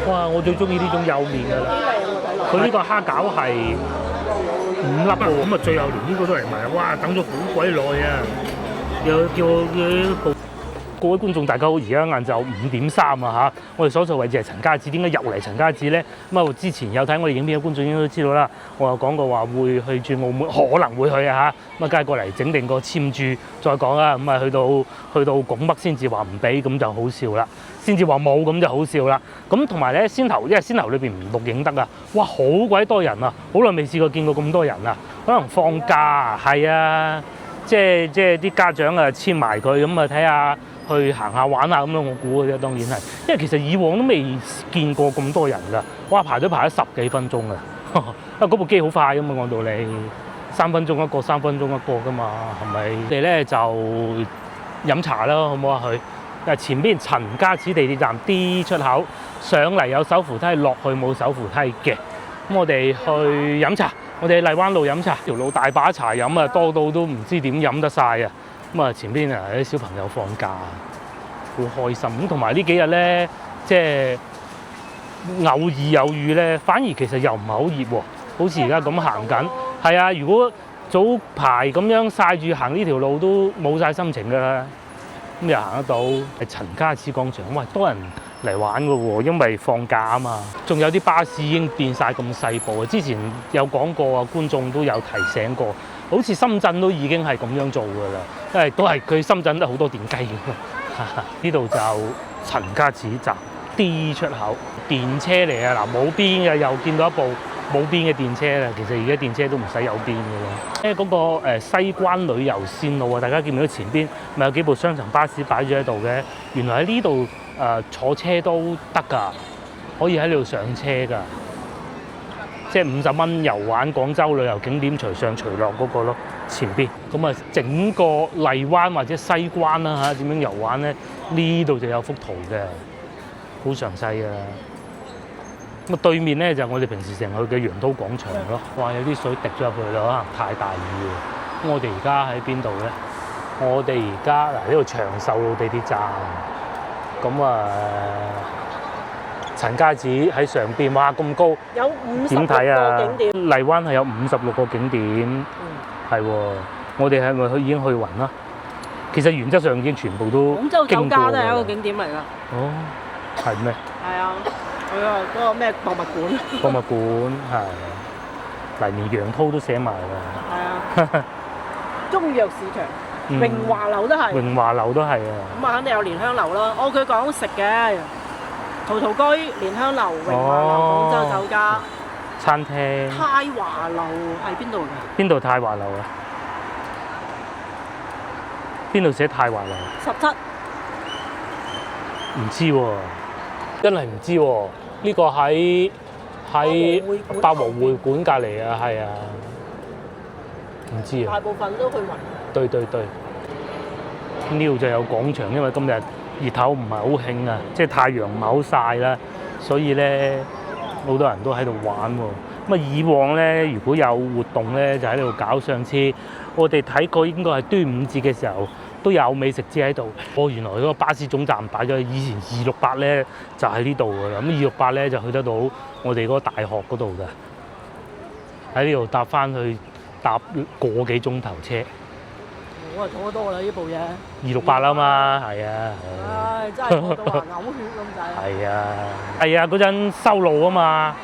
哇！我最中意呢種幼麵㗎啦。佢呢個蝦餃係5粒喎，咁啊最後連呢個都嚟埋，哇！等咗好鬼耐啊！又叫我各位觀眾大家好，而家晏晝5:03啊嚇！我哋所在位置係陳家祠，點解又嚟陳家祠咧？咁啊之前有睇我哋影片嘅觀眾應該都知道啦，我有講過話會去住澳門，可能會去啊嚇！咁啊梗係過嚟整定個簽注再講啦。咁啊去到拱北先至話唔俾，咁就好笑啦。先至話冇咁就好笑啦。咁同埋咧仙頭，因為仙頭裏邊唔錄影得啊，哇好鬼多人啊！好耐未試過見過咁多人啊！可能放假啊，係啊，即係啲家長啊簽埋佢咁啊睇下。去行下玩下咁咯，我估嘅啫，當然係，因為其實以往都未見過咁多人㗎，哇排咗10幾分鐘啊！啊嗰部機好快㗎嘛，按道理3分鐘一個，3分鐘一個㗎嘛，係咪？我哋咧就飲茶啦，好唔好啊？佢前邊陳家祠地鐵站 D 出口上嚟有手扶梯，落去冇手扶梯嘅。咁我哋去飲茶，我哋喺荔灣路飲茶，條路大把茶飲啊，多到都唔知點飲得晒啊！咁啊，前邊啊啲小朋友放假，好開心。咁同埋呢幾日咧，即係偶爾有雨咧，反而其實又唔係好熱喎，好似而家咁行緊。係啊，如果早排咁樣曬住行呢條路都冇晒心情㗎啦。咁又行得到係陳家祠廣場，喂多人嚟玩㗎喎，因為放假啊嘛。仲有啲巴士已經變晒咁細部啊！之前有講過啊，觀眾都有提醒過。好似深圳都已經係咁樣做㗎啦，因為都係佢深圳都好多電雞㗎。呢度就陳家祠站 D 出口，電車嚟啊！嗱冇邊嘅，又見到一部冇邊嘅電車啦。其實而家電車都唔使有邊㗎啦。嗰個西關旅遊線路啊，大家見唔見到前邊咪有幾部雙層巴士擺咗喺度嘅？原來喺呢度坐車都得㗎，可以喺呢度上車㗎。即係50蚊遊玩廣州旅遊景點隨上隨落嗰個咯，前邊咁啊，整個荔灣或者西關啦嚇，點樣遊玩咧？呢度就有幅圖嘅，好詳細嘅。咁啊，對面咧就我哋平時成日去嘅楊濤廣場咯。哇，有啲水滴咗入去啦，可能太大雨喎。咁我哋而家喺邊度咧？我哋而家嗱呢度長壽路地鐵站，咁啊。陳家祠喺上邊，哇咁高，有56個景點。荔灣係有56個景點，係喎。我哋係咪已經去暈啦？其實原則上已經全部都廣州酒家都係一個景景點嚟㗎。哦，係咩？係啊，佢話嗰個咩博物館。博物館係，嗱連楊濤都寫埋㗎。係啊。中藥市場，榮華樓都係。榮華樓都係啊。咁啊，肯定有蓮香樓啦。哦，佢講食嘅。陶陶居、蓮香樓、榮華樓、廣州酒家、餐廳。泰華樓係邊度㗎？邊度泰華樓啊？邊度寫泰華樓？17。唔知喎，真係唔知喎。呢個喺八和會館隔離啊，係啊，唔知啊。大部分都去雲。對。呢度就有廣場，因為今日熱頭唔係好興啊，即係太陽唔係好曬啦，所以咧好多人都喺度玩喎。咁啊，以往咧如果有活動咧，就喺呢度搞。上次我哋睇過應該係端午節嘅時候，都有美食節喺度。原來嗰個巴士總站擺咗以前268咧就喺呢度㗎啦。咁268咧就去得到我哋嗰個大學嗰度㗎。喺呢度搭翻去搭個幾鐘頭車。我係坐得多啦呢部嘢。268啊嘛，係啊。唉，真係坐到話嘔血咁滯。係啊，嗰陣修路啊嘛，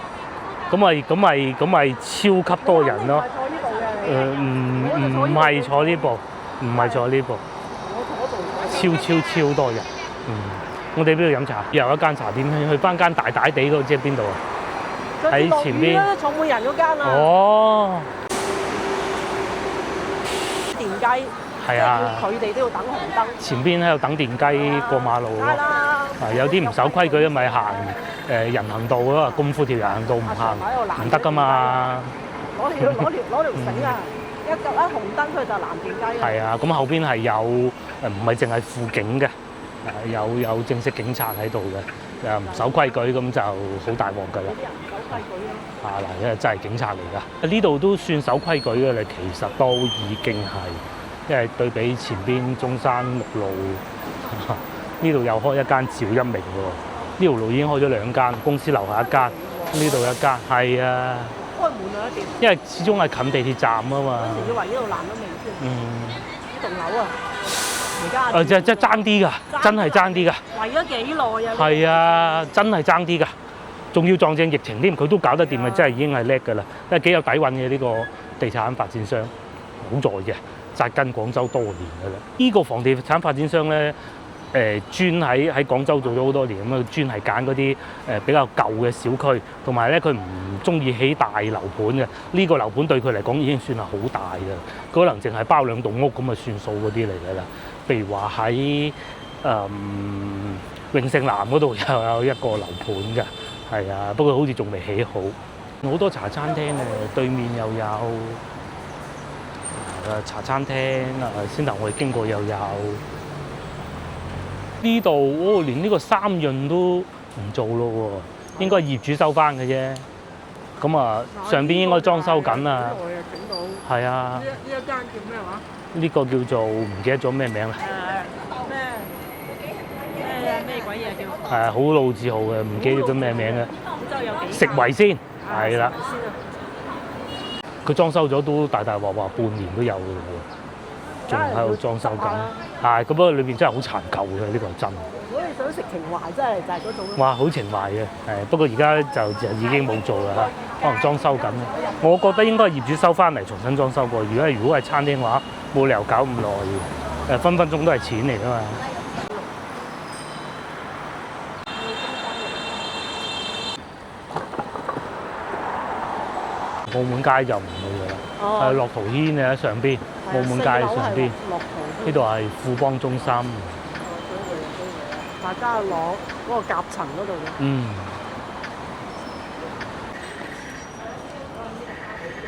咁咪超級多人咯。唔係坐呢部，唔係坐呢部。我坐超多人。我哋邊度飲茶？又有一間茶店，去翻間大地嗰個，即係邊度啊？喺前邊。坐滿人嗰間啊。哦。電雞。係啊，佢哋都要等紅燈。前邊喺度等電雞過馬路咯。有啲唔守規矩，咪行人行道咯，咁闊條人行道唔行唔得噶嘛。攞條繩啊！一紅燈佢就攔電雞。係啊，咁後邊係有唔係淨係輔警嘅，有正式警察喺度嘅，唔守規矩咁就好大鑊㗎啦。啲人唔守規矩咯。嗱，因為真係警察嚟㗎。呢度都算守規矩㗎啦，其實都已經係。因為對比前邊中山6路，呢度又開一間趙一鳴喎，條路已經開咗2間，公司樓下1間，呢度1間，係啊。開門啦一掂。因為始終係近地鐵站啊嘛。以為呢度爛咗未先？呢棟樓啊，而家即係爭啲㗎，真係爭啲㗎。圍咗幾耐啊？係啊，真係爭啲㗎，仲要撞正疫情添，佢都搞得掂啊！真係已經係叻㗎啦，因為幾有底蘊嘅呢個地產發展商，好在嘅，紮根廣州多年㗎啦。呢個房地產發展商咧。專喺廣州做咗好多年咁啊，專係揀嗰啲比較舊嘅小區，同埋咧佢唔中意起大樓盤嘅。呢個樓盤對佢嚟講已經算係好大㗎，可能淨係包2棟屋咁啊算數嗰啲嚟㗎啦。譬如話喺永盛南嗰度又有一個樓盤㗎，係啊，不過好似仲未起好。好多茶餐廳對面又有茶餐廳先頭我哋經過又有。呢度連呢個3潤都唔做咯喎，應該業主收翻嘅啫。咁啊，上邊應該裝修緊啊。係啊。呢一間叫咩話？呢個叫做唔記得咗咩名啦。咩鬼嘢叫？係啊，好老字號嘅，唔記得咗咩名嘅。食維先，係啦。佢裝修咗都大話半年都有嘅喎，仲喺度裝修緊。係，咁不過裏邊真係好殘舊嘅，呢個係真。如果你想食情懷，真係就係嗰種。哇，好情懷嘅，係。不過而家就已經冇做啦，可能裝修緊。我覺得應該係業主收翻嚟重新裝修過。如果係餐廳嘅話，冇理由搞咁耐，分分鐘都係錢嚟㗎嘛。澳門街就唔會㗎啦，係樂圖軒嘅喺上邊，澳門街上邊。呢度係富邦中心，大家攞嗰個夾層嗰度嘅。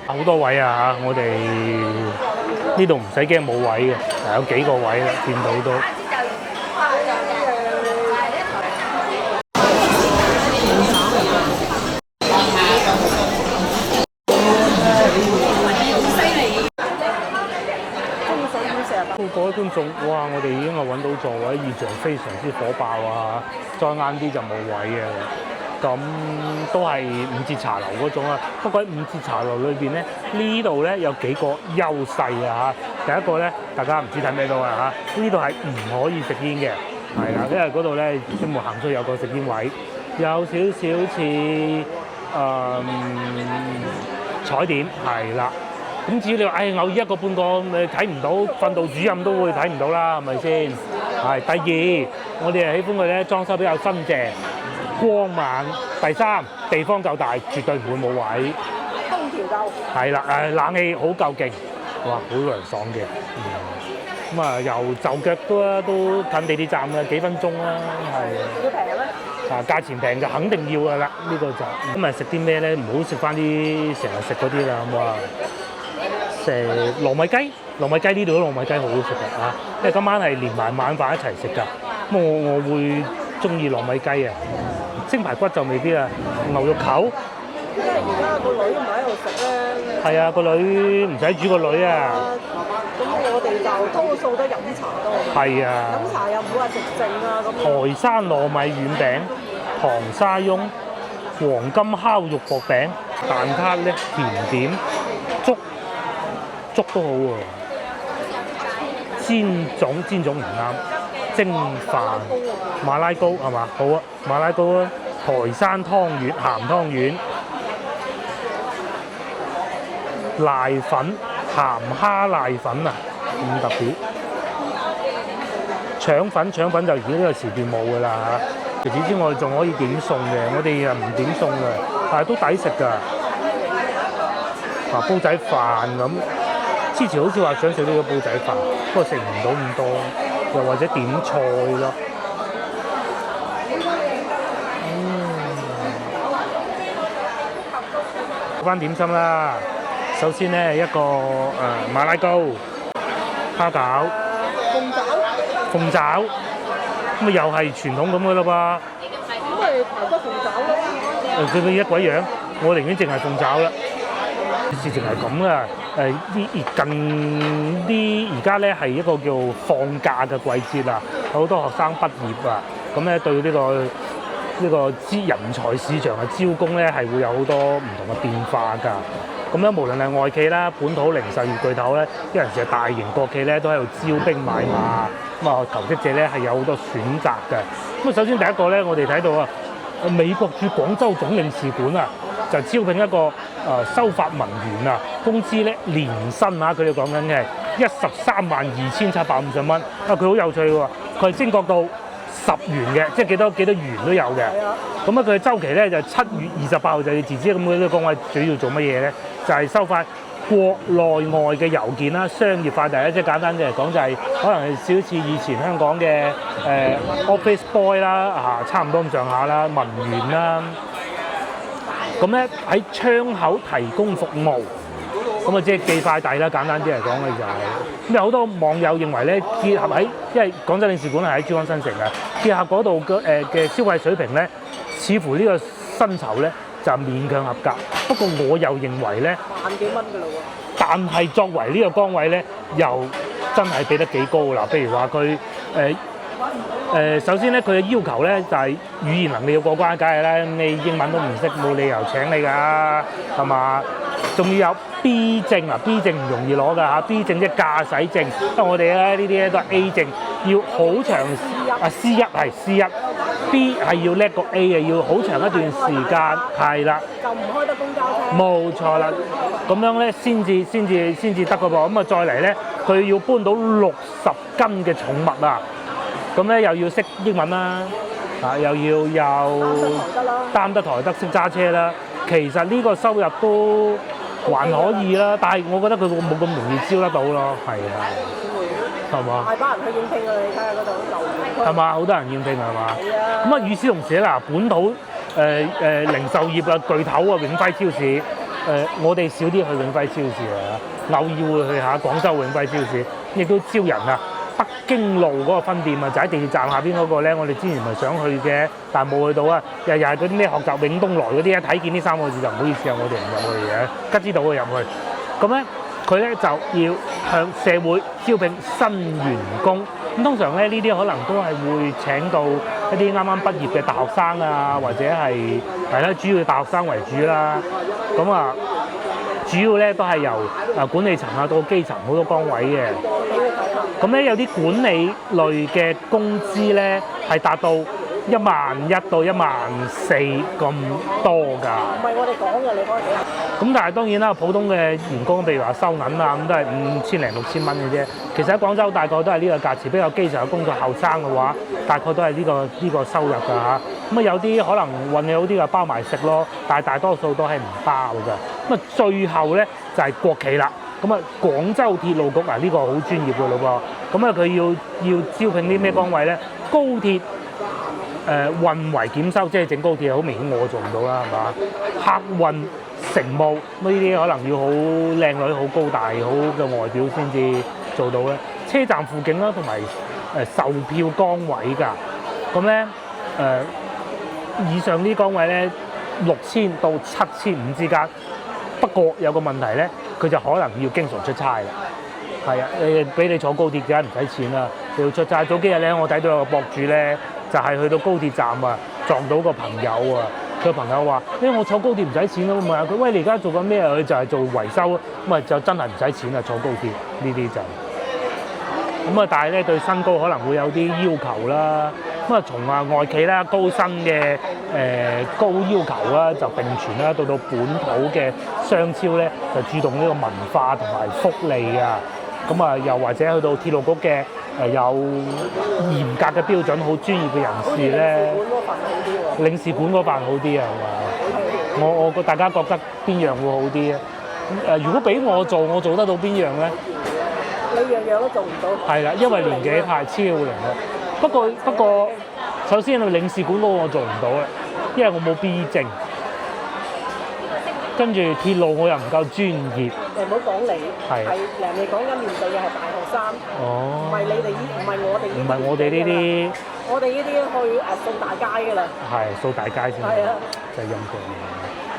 好多位啊嚇！我哋呢度唔使驚冇位嘅，有幾個位啦，見到都。各位觀眾，哇！我哋已經係揾到座位，現場非常之火爆啊！再晏啲就冇位嘅，咁都係5節茶樓嗰種啊。不過喺5節茶樓裏邊咧，呢度咧有幾個優勢啊嚇。第一個咧，大家唔知睇咩到啊嚇，呢度係唔可以食煙嘅，係啦，因為嗰度咧專門行出有個食煙位，有少少似彩點，係啦。咁至於你話，偶爾1個半個你睇唔到，訓導主任都會睇唔到啦，係咪先？係。第二，我哋係喜歡佢咧裝修比較新淨、光猛。第3，地方夠大，絕對唔會冇位。空調夠。係啦，冷氣好夠勁，哇，好涼爽嘅。咁啊，由就腳都近地鐵站嘅幾分鐘啦，係。要平咩？價錢平就肯定要㗎啦，呢個就。咁啊，食啲咩咧？唔好食翻啲成日食嗰啲啦，好唔好啊？食糯米雞，糯米雞呢度啲糯米雞好好食㗎嚇，因為今晚係連埋晚飯一齊食㗎。咁我會中意糯米雞啊，蒸排骨就未必啊，牛肉球。因為而家個女唔喺度食咧。係啊，個女唔使煮個女啊。咁我哋就多數都飲茶多。係啊。飲茶又唔會話食剩啊咁。台山糯米軟餅、糖沙翁、黃金烤肉薄餅、蛋撻咧、甜點、粥都好喎，煎種唔啱，蒸飯、馬拉糕係嘛？好啊，馬拉糕啊，台山湯圓、鹹湯圓、瀨粉、鹹蝦瀨粉啊，咁特別。腸粉就而家呢個時段冇㗎啦嚇。除此之外，仲可以點餸嘅，我哋又唔點餸嘅，但係都抵食㗎。煲仔飯咁。之前好似話想食呢個煲仔飯，不過食唔到咁多，又或者點菜咯。講翻點心啦，首先咧一個馬拉糕、蝦餃、鳳爪，咁啊又係傳統咁嘅咯噃。咁咪排骨鳳爪咯。佢一鬼樣，我寧願淨係鳳爪啦。事情係咁噶，而家咧係一個叫放假嘅季節啦，好多學生畢業啊，咁咧對呢個呢個人才市場嘅招工咧係會有好多唔同嘅變化㗎。咁咧無論係外企啦、本土零售業巨頭咧，有陣時係大型國企咧都喺度招兵買馬，咁啊求職者咧係有好多選擇嘅。咁啊首先第一個咧，我哋睇到啊，美國駐廣州總領事館啊，就招聘一個收發文員啊，工資咧年薪啊，佢哋講緊嘅係132750蚊。啊，佢好有趣喎，佢係精確到10元嘅，即係幾多元都有嘅。咁啊，佢嘅週期咧就7月28號就要截止。咁佢呢個崗位主要做乜嘢咧？就係收發國內外嘅郵件啦、商業快遞啦，即係簡單啲嚟講就係可能係少似以前香港嘅office boy 啦，差唔多咁上下啦，文員啦。咁咧喺窗口提供服務，咁啊即係寄快遞啦。簡單啲嚟講嘅就係咁，有好多網友認為咧，結合喺因為廣州領事館係喺珠江新城嘅，結合嗰度嘅消費水平咧，似乎呢個薪酬咧就勉強合格。不過我又認為咧，萬幾蚊㗎咯喎。但係作為呢個崗位咧，又真係俾得幾高啦。譬如話佢首先咧，佢嘅要求咧就係語言能力要過關，梗係啦。你英文都唔識，冇理由請你㗎，係嘛？仲要有 B 證啊 ，B 證唔容易攞㗎嚇。B 證即係駕駛證，因為我哋咧呢啲咧都係 A 證，要好長C1係 C1。B 係要叻過 A 嘅，要好長一段時間，係啦。就唔開得公交車。冇錯啦，咁樣咧先至得個噃。咁啊再嚟咧，佢要搬到60斤嘅寵物啊，咁咧又要識英文啦，又要擔得抬得，識揸車啦。其實呢個收入都還可以啦，但係我覺得佢冇咁容易招得到咯，係啊。係嘛？大班人去應聘啊！你睇下嗰度留言。係嘛？好多人應聘係嘛？係啊。咁啊，與此同時咧，嗱，本土零售業啊，巨頭啊，永輝超市，我哋少啲去永輝超市啊，偶爾會去下廣州永輝超市，亦都招人啊。北京路嗰個分店啊，就喺地鐵站下邊嗰個咧，我哋之前咪想去嘅，但係冇去到啊。又係嗰啲咩學習永東來嗰啲咧，睇見呢3個字就唔好意思啊，我哋唔入去嘅，吉之島嘅入去。咁咧。佢咧就要向社會招聘新員工，咁通常咧呢啲可能都係會請到一啲啱啱畢業嘅大學生啊，或者係啦，主要大學生為主啦。咁啊，主要咧都係由管理層啊到基層好多崗位嘅。咁咧有啲管理類嘅工資咧係達到11000到14000咁多㗎。唔係我哋講嘅，你講幾？咁但係當然啦，普通嘅員工，譬如話收銀啊，咁都係5000零6000蚊嘅啫。其實喺廣州大概都係呢個價錢，比較基層嘅工作，後生嘅話大概都係呢個收入㗎嚇。咁啊有啲可能運氣好啲嘅包埋食咯，但係大多數都係唔包㗎。咁啊最後咧就係國企啦。咁啊廣州鐵路局啊呢個好專業㗎咯噃。咁啊佢要招聘啲咩崗位咧？高鐵運維檢修，即係整高鐵，好明顯我做唔到啦，係嘛？客運乘務呢啲可能要好靚女、好高大、好嘅外表先至做到咧。車站附近啦，同埋售票崗位㗎。咁咧以上呢啲崗位咧6000到7500之間。不過有個問題咧，佢就可能要經常出差啦。係啊，俾你坐高鐵梗係唔使錢啦，你要出差。早幾日咧，我睇到有個博主咧，就係去到高鐵站啊，撞到個朋友啊。佢個朋友話：我坐高鐵唔使錢咯。問下佢：喂，你而家做緊咩啊？佢就係做維修咯。咁啊，就真係唔使錢啊，坐高鐵呢啲就。咁啊，但係咧對身高可能會有啲要求啦。咁啊，從外企啦、高薪嘅高要求啦，就並存啦，到本土嘅商超咧，就注重呢個文化同埋福利啊。咁啊，又或者去到鐵路局嘅有嚴格嘅標準、好專業嘅人士咧，領事館嗰份好啲啊，係嘛？大家覺得邊樣會好啲啊？如果俾我做得到邊樣咧？你樣樣都做唔到。係啦，因為年紀太超齡啦。不過，首先領事館嗰個我做唔到啦，因為我冇 B 證。跟住鐵路我又唔夠專業。唔好講你，係人哋講緊面對嘅係大學生，唔係你哋唔係我哋呢啲，我哋呢啲去掃大街㗎啦。係掃大街先，係啊，就係陰功。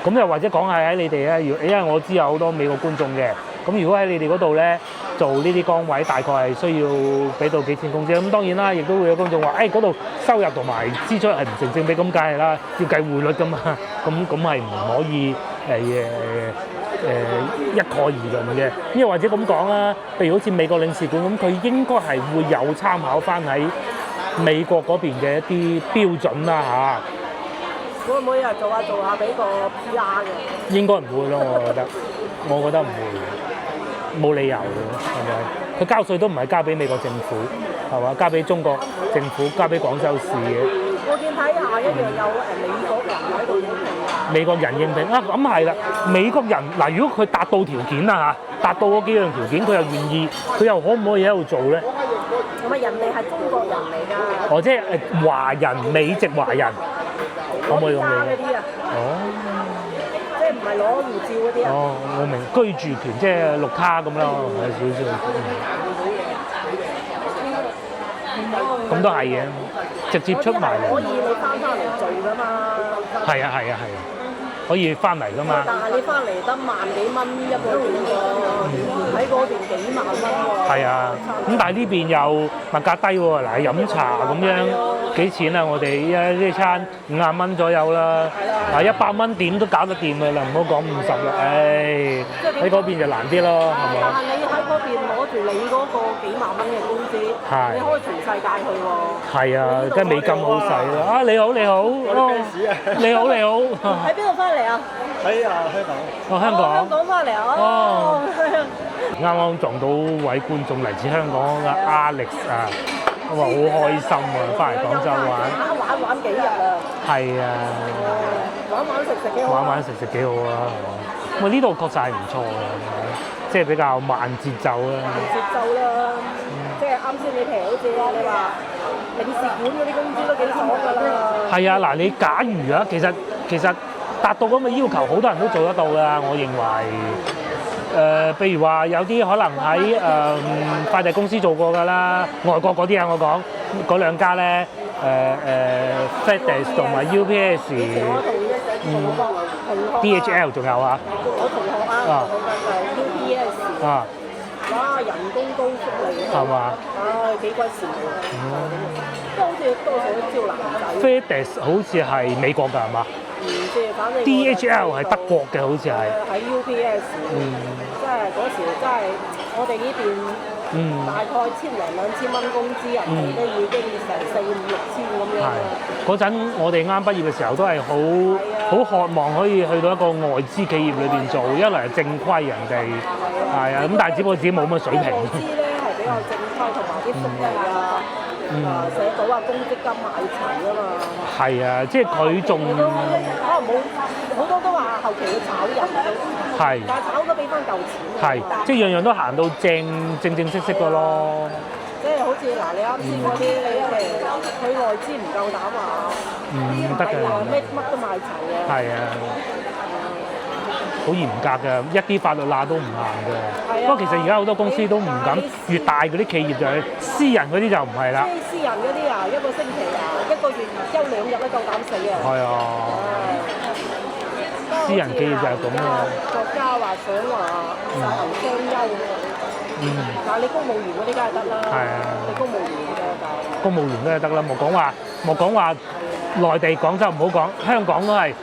咁又或者講下喺你哋咧，因為我知有好多美國觀眾嘅，咁如果喺你哋嗰度咧做呢啲崗位，大概係需要俾到幾錢工資？咁當然啦，亦都會有觀眾話：嗰度收入同埋支出係唔成正比，咁梗係啦，要計匯率噶嘛。咁係唔可以一概而論嘅。因為或者咁講啦，譬如好似美國領事館咁，佢應該係會有參考翻喺美國嗰邊嘅一啲標準啦嚇。會唔會做下俾個 PR 嘅？應該唔會咯，我覺得唔會，冇理由嘅，係咪？佢交稅都唔係交俾美國政府，係嘛？交俾中國政府，交俾廣州市嘅。我見睇下一樣有美國人喺度應聘。美國人應聘啊，咁係啦，美國人嗱，如果佢達到條件啦嚇，達到嗰幾樣條件，佢又願意，佢又可唔可以喺度做咧？咁啊，人哋係中國人嚟㗎。哦，即係華人，美籍華人，可唔可以咁理解？哦，即係唔係攞護照嗰啲啊？哦，我明，居住權即係綠卡咁咯，有少少。咁都係嘅，直接出埋嚟。可以你翻嚟做㗎嘛？係啊，可以翻嚟㗎嘛。但係你翻嚟得萬幾蚊一個月喎，喺嗰邊幾萬蚊喎。係啊，咁但係呢邊又物價低喎，嗱飲茶咁樣幾錢啊？我哋呢餐50蚊左右啦，100蚊點都搞得掂㗎啦，唔好講50啦，唉，喺嗰邊就難啲咯，係咪？但係你喺嗰邊攞住你嗰個幾萬蚊嘅工資，你可以全世界去喎。係啊，梗係美金好使啦！啊，你好，你好，你好，你好。喺邊度翻嚟啊？喺香港。哦，香港。香港翻嚟啊！哦。啱啱撞到位觀眾嚟自香港嘅 Alex 啊，我話好開心啊，翻嚟廣州玩幾日啊？係啊。玩食幾好。玩食幾好啊！喂，呢度確實係唔錯嘅，即係比較慢節奏啦。節奏啦，即係啱先你譬如好似你話領事館嗰啲工資都幾爽㗎啦。係啊，嗱，你假如啊，其實達到咁嘅要求，好多人都做得到㗎，我認為。譬如話有啲可能喺快遞公司做過㗎啦，外國嗰啲啊，我講嗰兩家咧，FedEx 同埋 UPS。DHL 仲有啊！我同學啊，就 UPS 啊，哇，人工高福利係嘛？幾鬼羨慕都好似多數都招男仔。FedEx 好似係美國㗎係嘛？唔知，反正 DHL 係德國嘅，好似係。喺 UPS，即係嗰時真係我哋呢邊。大概1000零2000蚊工資人哋都已經成4、5、6千咁樣啦。嗰陣我哋啱畢業嘅時候都係好渴望可以去到一個外資企業裏邊做，一嚟係正規人哋，係啊，咁但係只不過自己冇乜水平。外資咧係比較正規，同埋啲福利社保啊、公積金買齊啊嘛。係啊，即係佢仲可能冇好多都話後期要炒人，但係炒都俾翻嚿錢。即係樣樣都行到正式嘅咯。即係好似嗱，你啱先嗰啲，你因為佢外資唔夠膽啊，唔得㗎，乜都買齊啊。係啊。好嚴格嘅，一啲法律罅都唔行嘅。不過其實而家好多公司都唔敢，越大嗰啲企業就係私人嗰啲就唔係啦。私人嗰啲啊，一個星期啊，一個月休2日都夠膽死啊！係啊，私人企業就係咁啊。國家話想話實行雙休，但係你公務員嗰啲梗係得啦。係啊，你公務員嘅就公務員都係得啦，莫講話內地廣州唔好講，香港都係。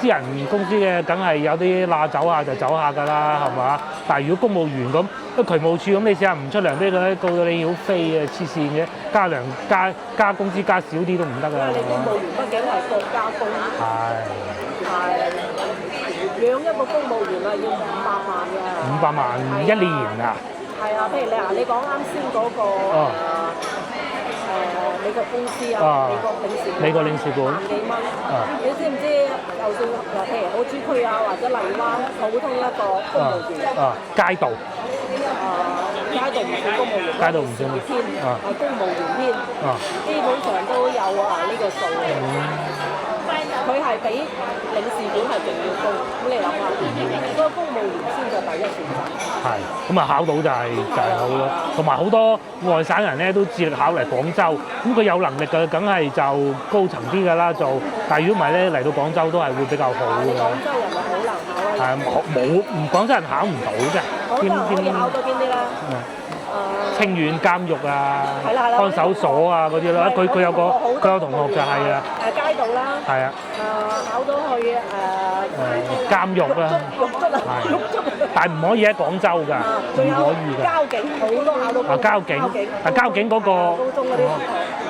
私人公司嘅梗係有啲罅走下就走下㗎啦，係嘛？但係如果公務員咁，渠務處咁，你試下唔出糧俾佢，告到你要飛啊！黐線嘅，加糧加工資加少啲都唔得㗎。因為你公務員畢竟係國家工，係養一個公務員啊要500萬㗎。500萬1年啊？係啊，譬如你講啱先嗰個美國公司啊，美國領事館萬幾蚊，你知唔知？就算譬如好珠區啊，或者荔灣，普通一個公務員，街道，街道唔算公務員，街道唔算添，係公務員添，基本上都有呢個數嘅。佢係比領事館係仲要高，咁你諗下，嗰個公務員先係第一選擇。係，咁啊考到就係好咯，同埋好多外省人咧都致力考嚟廣州，咁佢有能力嘅，梗係就高層啲㗎啦做，但係如果唔係咧嚟到廣州都係會比較好嘅。廣州人係好難考啊！係廣州人考唔到嘅。廣可以考到邊啲咧？清遠監獄啊，係啦看守所啊嗰啲啦，佢有同學就係啊，街道啦，係啊，考到去監獄啦，獄卒，但係唔可以喺廣州㗎，唔可以㗎。交警好多考到。交警嗰個高中嗰啲。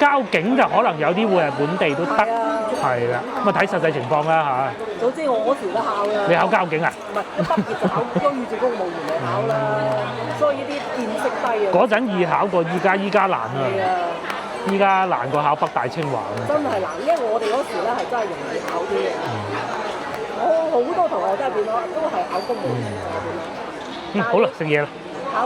交警就可能有啲會係本地都得，係啦，咁啊睇實際情況啦嚇。早知我嗰時都考啦。你考交警啊？唔係，一畢業就考，跟住公務員嚟考啦。所以呢啲見識低啊。嗰陣易考過依家難啊！依家難過考北大清華啊！真係難，因為我哋嗰時咧係真係容易考啲嘅。我好多同學真係變咗，都係考公務員。好啦，食嘢啦。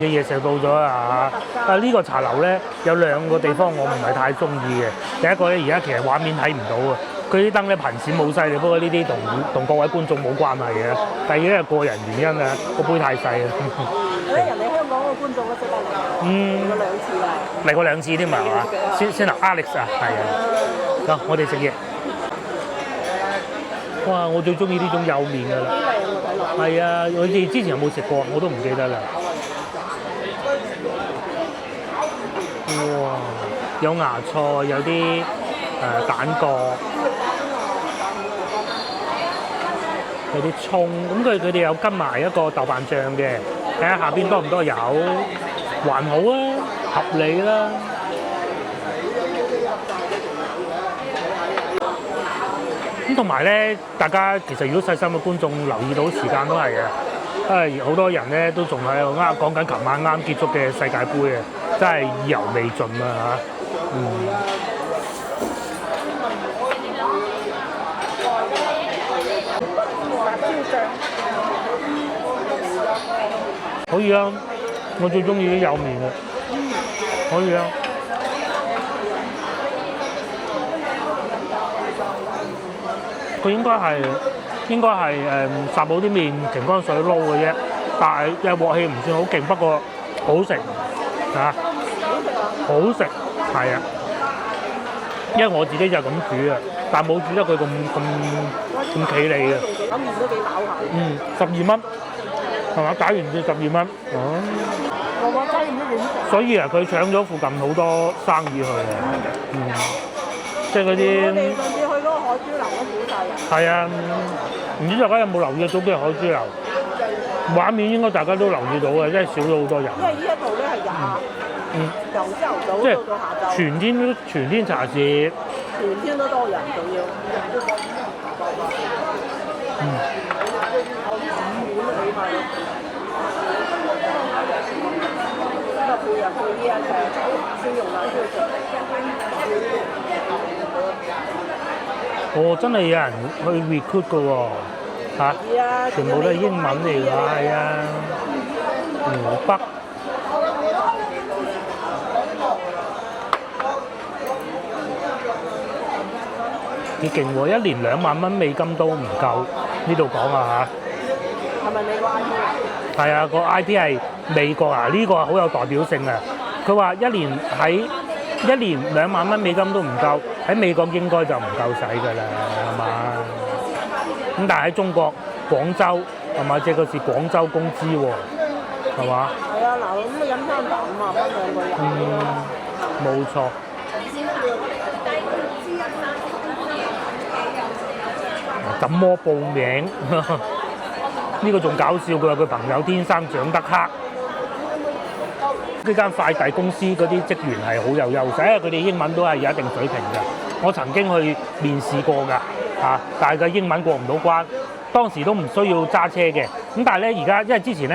嘅嘢食到咗啊！呢個茶樓咧有兩個地方我唔係太中意嘅。第一個咧，而家其實畫面睇唔到啊，佢啲燈咧頻閃好犀利，不過呢啲同各位觀眾冇關係嘅。第二咧係個人原因啊，個杯太細啊。人哋香港嘅觀眾都識得嚟，嚟過2次啦。嚟過2次添嘛係嘛？先頭 Alex 啊，係啊。咁我哋食嘢。哇！我最中意呢種幼麵㗎啦。係啊，我哋之前有冇食過？我都唔記得啦。哇！有芽菜，有啲蛋角，有啲葱，咁佢哋有跟埋一個豆瓣醬嘅，睇下下邊多唔多油，還好啊，合理啦。咁同埋咧，大家其實如果細心嘅觀眾留意到時間都係嘅，因為好多人咧都仲喺度講緊琴晚啱結束嘅世界盃啊！真係意猶未盡啊嚇，可以啊，我最中意啲幼麵嘅，可以啊。佢應該係霎好啲麵停乾水撈嘅啫，但係嘅鑊氣唔算好勁，不過好食嚇。好食，係啊，因為我自己就咁煮啊，但冇煮得佢咁企理嘅。咁麵都幾飽下。12蚊，係嘛？打完至12蚊。哦。我雞唔知點食。所以啊，佢搶咗附近好多生意去啊。即係嗰啲。我哋上次去嗰個海珠樓都好大人。係啊，唔知大家有冇留意到邊個海珠樓？畫面應該大家都留意到嘅，真係少咗好多人。因為呢一度咧係由朝頭早到下晝，全天茶市，全天都多人，仲要。咁啊，配入去呢一隻燒肉腩燒食。哦，真係有人去 recruit 㗎喎，嚇！全部都係英文嚟㗎，係啊，湖北。幾勁喎！一年2萬蚊美金都唔夠，呢度講啊嚇。係咪美國 IP？係啊，個 IP 係美國啊，呢個好有代表性啊！佢話一年2萬蚊美金都唔夠，喺美國應該就唔夠使㗎啦，係嘛？咁但係喺中國廣州係嘛？即係嗰時廣州工資喎，係嘛？係啊，嗱咁飲餐飯5萬蚊2個人。冇錯。怎麼報名？呢個仲搞笑，佢話佢朋友天生長得黑。呢間快遞公司嗰啲職員係好有優勢，因為佢哋英文都係有一定水平嘅。我曾經去面試過㗎，但係個英文過唔到關，當時都唔需要揸車嘅。咁但係咧，而家因為之前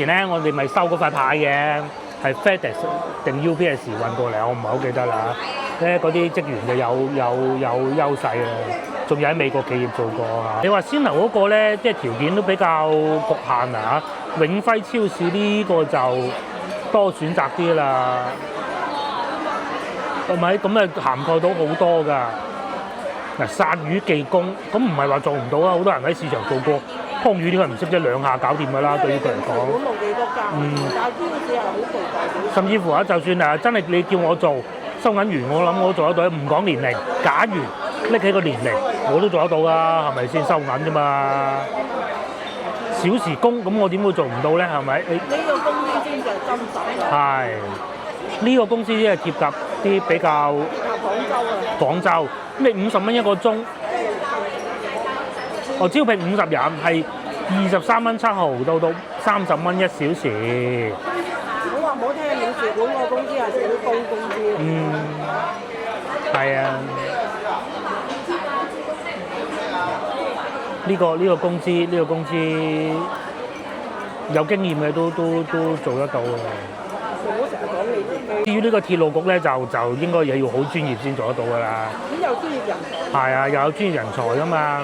咧，我哋咪收嗰塊牌嘅，係 FedEx 定 UPS 運過嚟，我唔係好記得啦。咧嗰啲職員就有優勢啊，仲有喺美國企業做過啊。你話先頭嗰個咧，即係條件都比較局限啊。永輝超市呢個就多選擇啲啦，係咪？咁啊涵蓋到好多㗎。嗱，殺魚技工，咁唔係話做唔到啊！好多人喺市場做過，劏魚點解唔識啫？2下搞掂㗎啦，對於佢嚟講。但係超市係好具代。甚至乎啊，就算啊，真係你叫我做收銀員，我諗我做得到，唔講年齡。假如拎起個年齡，我都做得到㗎，係咪先收銀啫嘛？小時工，咁我點會做唔到咧？係咪？呢個公司先至係真實㗎。係呢個公司先係貼及啲比較廣州，你50蚊一個鐘，我招聘50人，係23蚊7毫到30蚊1小時。好話唔好聽，領事館個工資係最高工資。係啊。呢個工資有經驗嘅都做得到嘅。唔好成日講你自己。至於呢個鐵路局咧，就應該嘢要好專業先做得到㗎啦。咁有專業人才。係啊，又有專業人才㗎嘛。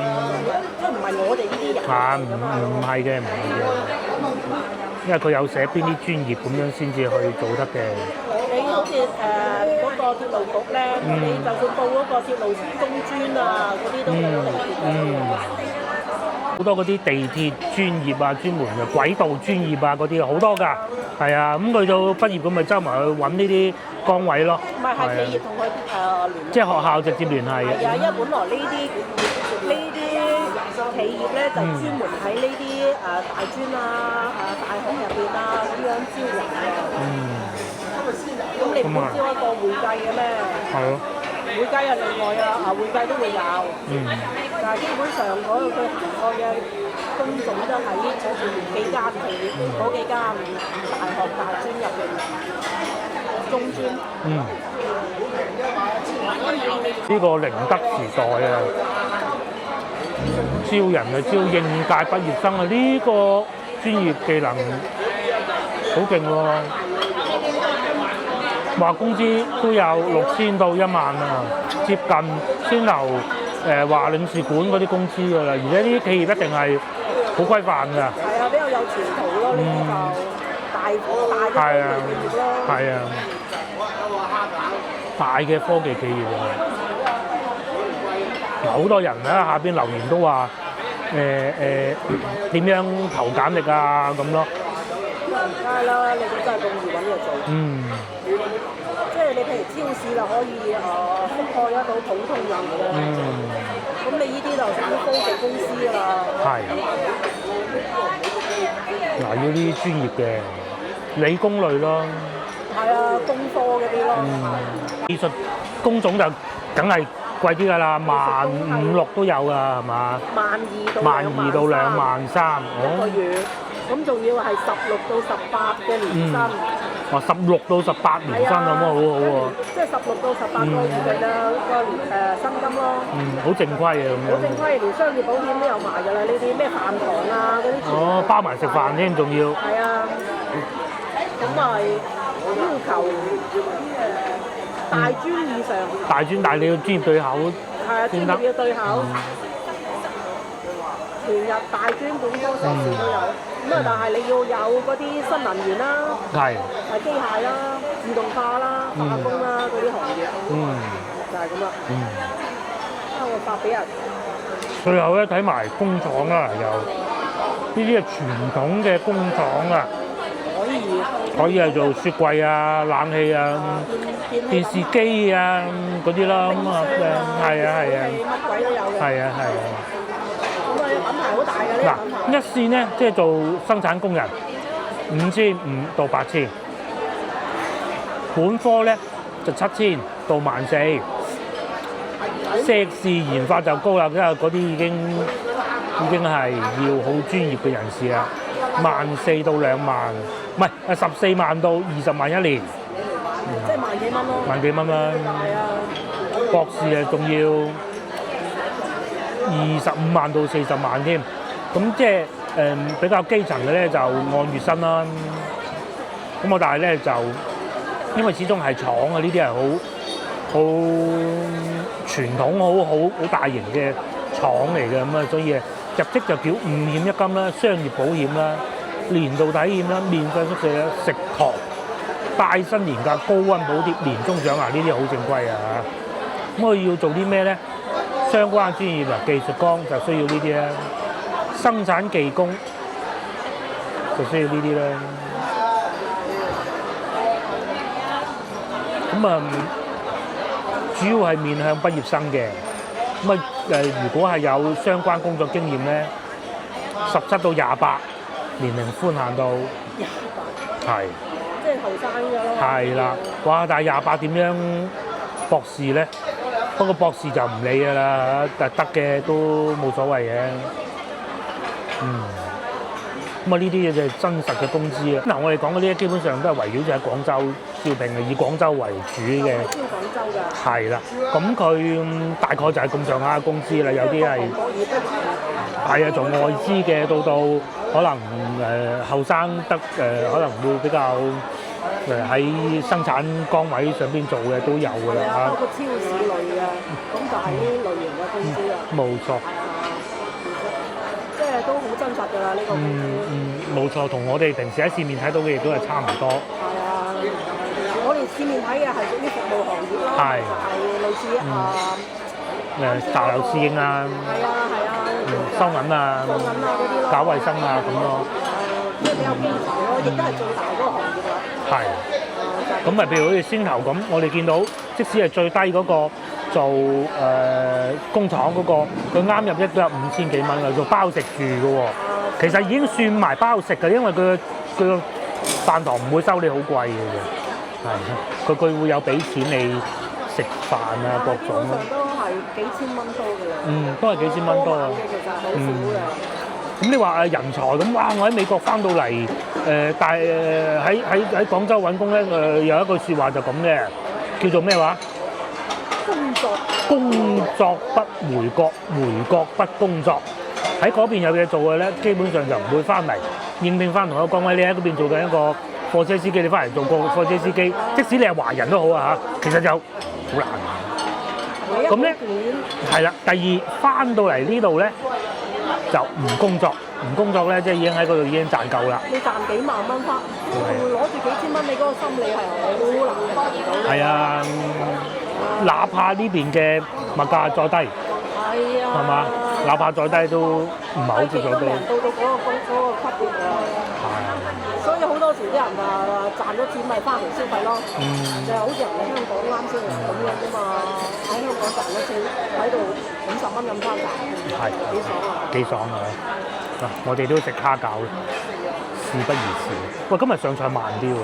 即係唔係我哋呢啲人。唔係嘅，唔係嘅。因為佢有寫邊啲專業咁樣先至去做得嘅。你好似嗰個鐵路局咧，你就算報嗰個鐵路中專啊，嗰啲都好離譜。好多嗰啲地鐵專業啊，專門嘅軌道專業啊，嗰啲好多㗎，係啊，咁佢到畢業咁咪周埋去揾呢啲崗位咯。唔係企業同佢聯繫。即係學校直接聯繫。係啊，因為本來呢啲企業咧就專門喺呢啲大專啊、大學入邊啊咁樣招人嘅。咁你唔招一個會計嘅咩？係咯。會計啊，另外會計都會有。但係基本上嗰個佢涵蓋嘅工種都喺幾間企業，嗰幾間大學、大專入邊，中專。呢個寧德時代啊，招人啊，招應屆畢業生啊，呢個專業技能好勁喎。話工資都有6000到1萬啊，接近先頭話領事館嗰啲工資㗎啦，而且呢啲企業一定係好規範㗎。係啊，比較有前途咯，呢啲就大嘅企業咯。係啊，大嘅科技企業啊，好多人喺下邊留言都話點樣投簡歷啊咁咯。梗係啦，你哋真係咁易揾嘢做。即係你譬如超市就可以覆蓋得到普通人嘅。咁你呢啲就屬於科技公司㗎啦。係。嗱，要啲專業嘅理工類咯。係啊，工科嗰啲咯。技術工種就梗係貴啲㗎啦，15000、16000都有㗎，係嘛？12000到23000一個月。咁仲要係16到18嘅年薪。16到18年薪咁啊，好好喎。即係16到18個月嘅薪金咯。好正規嘅咁樣。好正規，連商業保險都有埋㗎啦，呢啲咩飯堂啊嗰啲。包埋食飯添，仲要。係啊。咁咪要求大專以上。大專，但係你要專業對口。係啊，專業要對口。全日大專本科碩士都有。咁但係你要有嗰啲新能源啦，係機械啦、自動化啦、化工啦嗰啲行業，就係咁啦。交個發俾人。最後咧睇埋工廠啦，又呢啲係傳統嘅工廠啊，可以係做雪櫃啊、冷氣啊、電視機啊嗰啲啦，咁啊，係啊，乜鬼都有嘅。係啊。品牌好大嘅呢個。嗱，一線咧即係做生產工人，5500到8000，本科咧就7000到14000，碩士研發就高啦，因為嗰啲已經係要好專業嘅人士啦，14000到2萬，唔係14萬到20萬一年，即係萬幾蚊咯。萬幾蚊啦。係啊。博士啊，仲要25萬到40萬添，咁即係比較基層嘅咧就按月薪啦。咁我但係咧就因為始終係廠啊，呢啲係好傳統、好大型嘅廠嚟嘅，咁啊，所以入職就繳5險1金啦，商業保險啦，年度體驗啦，免費宿舍啦，食堂、帶薪年假、高溫補貼、年終獎啊，呢啲好正規啊嚇。咁我要做啲咩咧？相關專業啊，技術工就需要呢啲啦，生產技工就需要呢啲啦。咁啊，主要係面向畢業生嘅。咁啊如果係有相關工作經驗咧，17到28年齡寬限到28，係即係後生嘅咯。係啦，哇！但係28點樣博士咧？不過博士就唔理㗎啦，但得嘅都冇所謂嘅。咁啊呢啲嘢就係真實嘅工資啊！嗱，我哋講嗰啲基本上都係圍繞住喺廣州招聘嘅，以廣州為主嘅。招廣州㗎。係啦，咁佢大概就係咁上下嘅工資啦，有啲係係啊，做外資嘅，到可能後生得可能會比較喺生產崗位上邊做嘅都有㗎啦嚇。包括超市類啊，咁就係呢類型嘅工資啊。冇錯。即係都好真實㗎啦，呢個工資。冇錯，同我哋平時喺市面睇到嘅亦都係差唔多。係啊，我哋市面睇嘅係屬於服務行業咯，就係類似茶樓侍應啊，係啊，收銀啊嗰啲咯，搞衞生啊咁咯。即係比較基層咯，亦都係最大嗰個行業啦。係。咁咪譬如好似先頭咁，我哋見到即使係最低嗰個做工廠嗰個，佢啱入都有5000幾蚊啦，做包食住嘅喎。其實已經算埋包食嘅，因為佢個飯堂唔會收你好貴嘅啫。佢會有俾錢你食飯啊各種咯。都係幾千蚊多嘅啦。都係幾千蚊多啊。其實好少嘅。咁你話人才咁，哇！我喺美國翻到嚟，但係喺廣州揾工咧，有一句説話就咁嘅，叫做咩話？工作不回國，回國不工作。喺嗰邊有嘢做嘅咧，基本上就唔會翻嚟應聘翻同一個崗位。你喺嗰邊做緊一個貨車司機，你翻嚟做個貨車司機，即使你係華人都好啊嚇，其實就好難。咁咧係啦，第二翻到嚟呢度咧就唔工作，唔工作咧即係已經喺嗰度已經賺夠啦。你賺幾萬蚊翻，攞住幾千蚊，你嗰個心理係好難平衡到。係啊，哪怕呢邊嘅物價再低，係嘛？哪怕再低都唔係好接受到。到嗰個級別啊！所以好多時啲人賺咗錢咪翻嚟消費咯。就係好似人哋香港啱先咁樣啫嘛，喺香港賺咗錢喺度50蚊咁翻賺，係幾爽啊！幾爽啊！嗱，我哋都食蝦餃啦，事不宜遲。喂，今日上菜慢啲喎。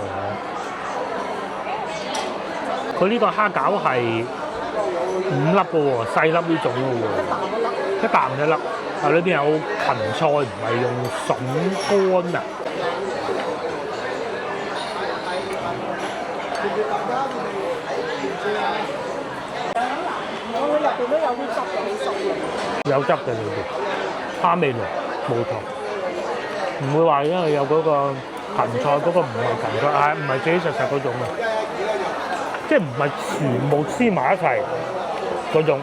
佢呢個蝦餃係5粒嘅喎，細粒呢種嘅喎，一啖一粒。啊，裏邊有芹菜，唔係用筍乾啊。我入邊都有啲汁嘅，好濕嘅。有汁嘅裏邊，蝦味濃，冇錯。唔會話因為有嗰個芹菜，嗰個唔係芹菜，唔係結結實實嗰種嘅，即係唔係全部黐埋一齊嗰種。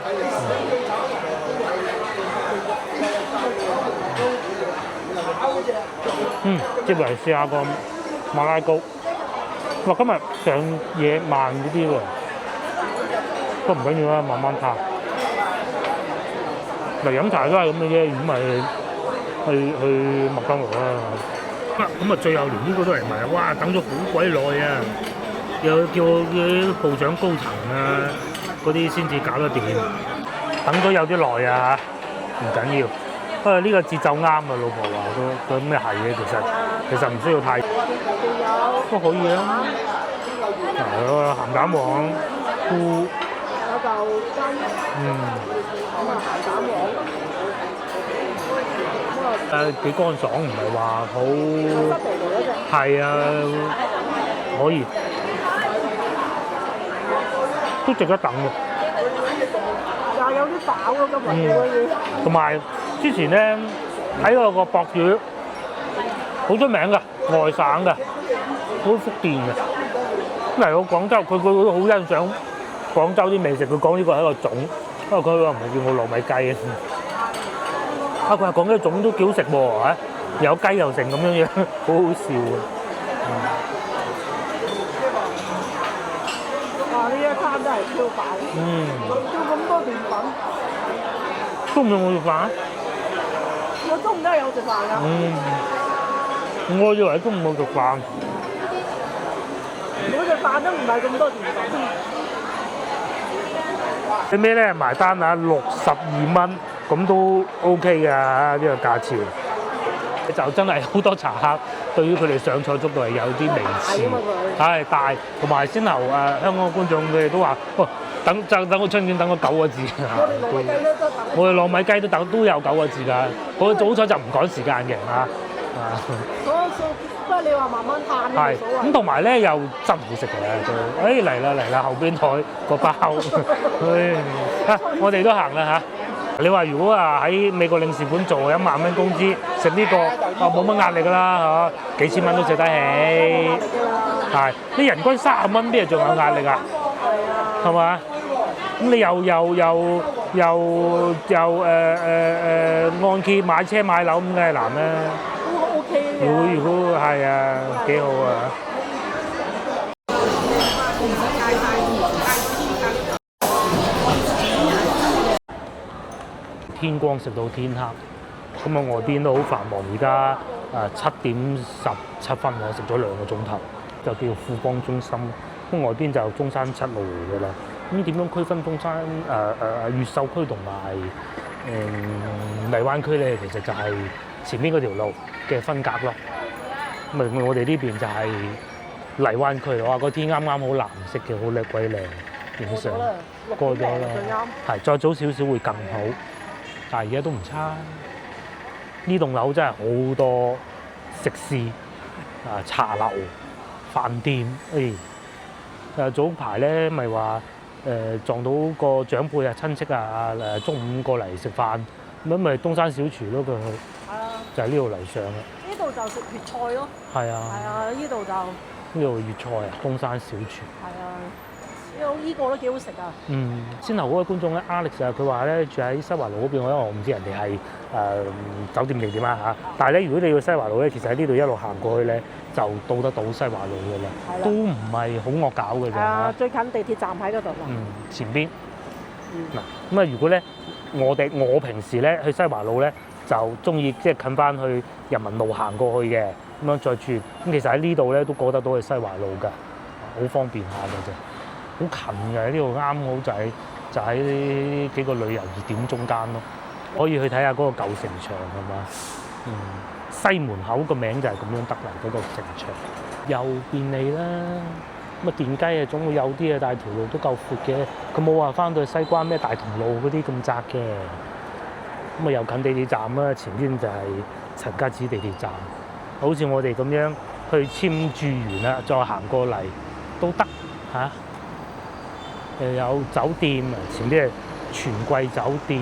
接嚟試下個馬拉糕。哇！今日上嘢慢啲喎，都唔緊要啦，慢慢嘆。嚟飲茶都係咁嘅啫，咁咪去麥當勞啦。咁啊，最後連呢個都嚟埋，哇！等咗好鬼耐啊，又叫啲部長高層啊嗰啲先至搞得掂，等咗有啲耐啊嚇，唔緊要。不過呢個節奏啱啊，老婆話都咁咩係嘅，其實唔需要太都可以啊。嗱，鹹蛋黃、菇，有嚿筋，咁啊鹹蛋黃，幾乾爽，唔係話好，係啊，可以，都值得等嘅。又有啲飽咯，今日可以。同埋之前咧睇過個博主，好出名㗎，外省㗎，好福建嘅。嚟到廣州，佢都好欣賞廣州啲美食。佢講呢個係一個種，不過佢話唔係叫我糯米雞啊。佢話講呢個種都幾好食喎嚇，有雞又成咁樣樣，好好笑啊！哇！呢一餐真係超飽。叫咁多澱粉。中午有冇食飯？我中午都係有食飯㗎。我以為中午冇食飯。我隻飯都唔係咁多澱粉。最尾咧埋單啊，62蚊，咁都 OK 㗎呢個價錢。就真係好多茶客對於佢哋上菜速度係有啲微詞，係大，同埋先頭香港觀眾佢哋都話，等我春卷等咗9個字，我哋糯米雞都等都有9個字㗎，我早彩就唔趕時間嘅嚇。不過你話慢慢嘆都冇所謂。咁同埋咧又真好食嘅都，嚟啦，後邊台個包，我哋都行啦嚇。你話如果喺美國領事館做1萬蚊工資，食呢個冇乜壓力㗎啦嚇，幾千蚊都食得起。係，啲人均30蚊邊度仲有壓力啊？係嘛？咁你又按揭買車買樓咁梗係難啦。都 OK 嘅。如果係啊，幾好啊！天光食到天黑，咁外邊都好繁忙。而家7點17分啊，食咗2個鐘頭，就叫富邦中心。咁外邊就中山7路嚟㗎啦。咁點樣區分中山越秀區同埋荔灣區咧？其實就係前面嗰條路嘅分隔咯。咁我哋呢邊就係荔灣區，哇！個天啱啱好藍色嘅，好叻鬼靚，影相過咗啦，係再早少少會更好，但係而家都唔差。呢棟樓真係好多食肆茶樓、飯店。早排咧咪話撞到個長輩親戚中午過嚟食飯，咁咪東山小廚咯，佢去就係呢度嚟上啦。呢度就食粵菜咯。係啊，呢度就呢度粵菜東山小廚。係啊，呢個都幾好食啊。先頭嗰位觀眾咧 Alex 佢話咧住喺西華路嗰邊，因為我唔知人哋係酒店定點嚇。但係咧，如果你要西華路咧，其實喺呢度一路行過去咧，就到得到西華路㗎啦。都唔係好惡搞㗎咋。最近地鐵站喺嗰度嘛。前邊。嗱，咁啊，如果咧我平時咧去西華路咧，就中意即係近翻去人民路行過去嘅，咁樣再轉。咁其實喺呢度咧都過得到去西華路㗎，好方便下㗎啫。好近嘅，呢度啱好就喺幾個旅遊熱點中間咯，可以去睇下嗰個舊城牆係嘛？西門口個名就係咁樣得嚟，嗰個城牆又便利啦。咁電雞總會有啲但係條路都夠闊嘅，佢冇話翻到去西關咩大同路嗰啲咁窄嘅。咁又近地鐵站啦，前邊就係陳家祠地鐵站，好似我哋咁樣去簽注完啦，再行過嚟都得嚇。有酒店前邊係全季酒店，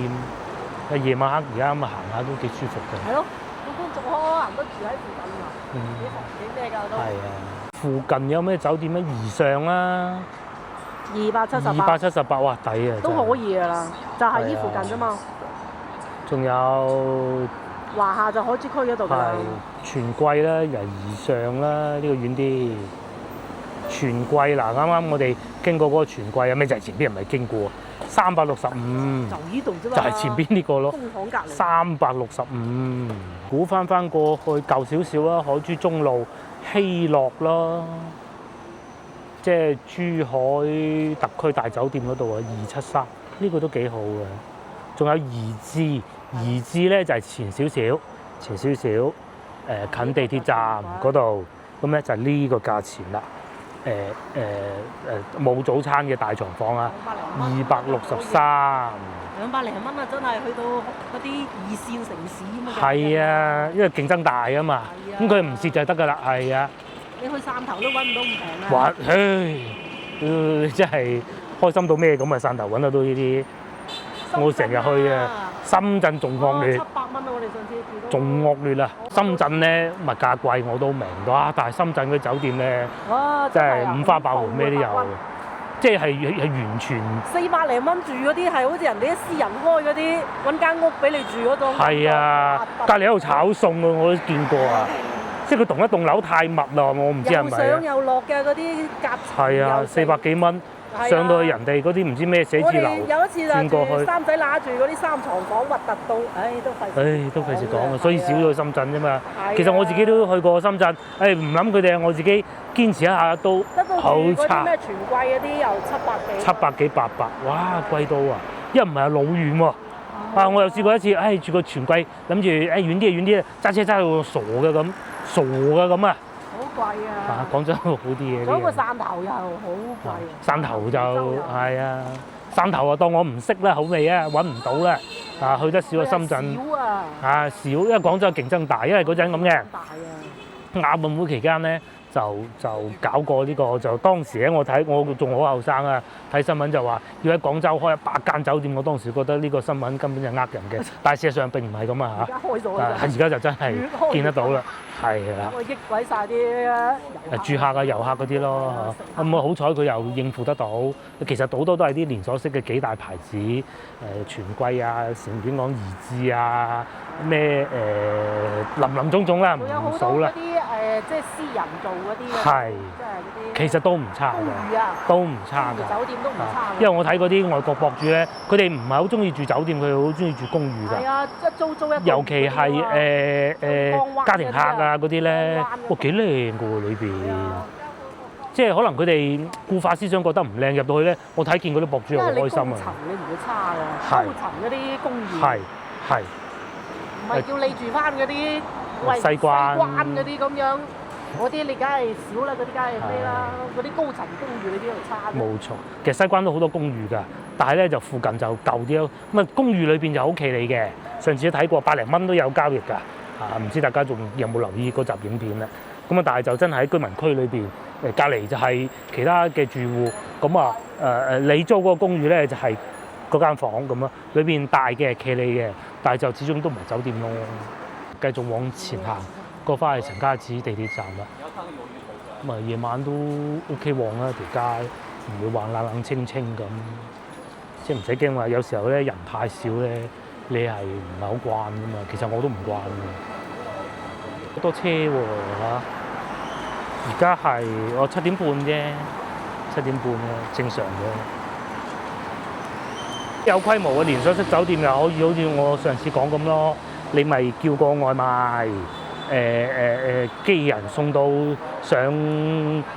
夜晚黑而家咁行下都幾舒服嘅。係咯，咁可能都住喺附近嘛，幾咩㗎都。係啊，附近有咩酒店咧？怡尚啦，278，哇，抵啊！都可以㗎啦，就係依附近啫嘛。仲有華夏就海珠區嗰度㗎啦。全季啦，由怡尚啦，呢個遠啲。全季嗱，啱啱我哋經過嗰個全季啊，咩就係前邊唔係經過365，就呢度啫嘛，就係前邊呢個咯。工廠隔離365，估翻過去舊少少啦，海珠中路希樂啦，即係珠海特區大酒店嗰度啊，273，呢個都幾好嘅。仲有怡致咧就係前少少，近地鐵站嗰度，咁咧就係呢個價錢啦。冇早餐嘅大床房啊，263。200零蚊啊，真係去到嗰啲2線城市咁啊！係啊，因為競爭大啊嘛，咁佢唔蝕就得㗎啦，係啊。你去汕頭都揾唔到咁平啊！哇，真係開心到咩咁啊！汕頭揾得到呢啲，我成日去啊。深圳仲惡劣，700蚊啊！我哋上次見到仲惡劣啊！深圳咧物價貴我都明㗎，但係深圳嗰啲酒店咧，真係五花八門咩都有，即係完全400零蚊住嗰啲係好似人哋啲私人開嗰啲揾間屋俾你住嗰種。係啊，隔離喺度炒餸啊，我都見過啊！即係佢同一棟樓太密啦，我唔知係咪。又上又落嘅嗰啲夾層。係啊，400幾蚊。上到去人哋嗰啲唔知咩寫字樓，有一次就住三仔揦住嗰啲3床房，核突到，都費事講啊！所以少咗去深圳啫嘛。其實我自己都去過深圳，唔諗佢哋，我自己堅持一下都好差。咩全季嗰啲又700幾，800，哇貴到啊！一唔係老遠喎，啊！我又試過一次，住個荃貴，諗住遠啲，揸車揸到傻嘅咁啊！好貴啊！廣州好啲嘅。嗰個汕頭又好貴啊！汕頭就係啊，汕頭啊當我唔識啦，好味啊，揾唔到啦，去得少啊深圳。少，因為廣州競爭大，因為嗰陣咁嘅。大啊！亞運會期間咧。就搞過呢個，就當時咧我仲好後生啊，睇新聞就話要喺廣州開100間酒店，我當時覺得呢個新聞根本就呃人嘅，但係事實上並唔係咁啊嚇。而家開咗啦。而家就真係見得到啦，係啦。益鬼晒啲住客啊、遊客嗰啲咯嚇，咁好彩佢又應付得到。其實好多都係啲連鎖式嘅幾大牌子，荃貴啊、成片講怡之啊，咩林種種啦，唔數啦。即係私人做嗰啲嘅，係，即係嗰啲其實都唔差㗎，都唔差㗎。酒店都唔差。因為我睇嗰啲外國博主咧，佢哋唔係好中意住酒店，佢哋好中意住公寓㗎。係啊，即係租一。尤其係家庭客啊嗰啲咧，哇幾靚㗎喎裏邊。即係可能佢哋固化思想覺得唔靚，入到去咧，我睇見嗰啲博主好開心啊。高層你唔會差㗎，高層嗰啲公寓。係。唔係叫你住翻嗰啲。西關嗰啲咁樣，嗰啲你梗係少啦，嗰啲梗係咩啦？嗰啲高層公寓你邊度差？冇錯，其實西關都好多公寓㗎，但係咧就附近就舊啲咯。咁啊公寓裏邊就好企理嘅，上次都睇過100零蚊都有交易㗎。唔知大家仲有冇留意嗰集影片咧？咁啊，但係就真係喺居民區裏邊，隔離就係其他嘅住戶。咁啊你租嗰個公寓咧就係嗰間房咁咯，裏邊大嘅企理嘅，但係就始終都唔係酒店咯。繼續往前行，過翻去陳家祠地鐵站啦。咁啊，夜晚都 OK 旺啦，條街唔會話冷冷清清咁，即係唔使驚話。有時候咧人太少咧，你係唔係好慣噶嘛？其實我都唔慣嘅，好多車喎嚇。而家係我7點半啫，7點半嘅正常嘅。有規模嘅連鎖式酒店又可以好似我上次講咁咯。你咪叫個外賣，機器人送到上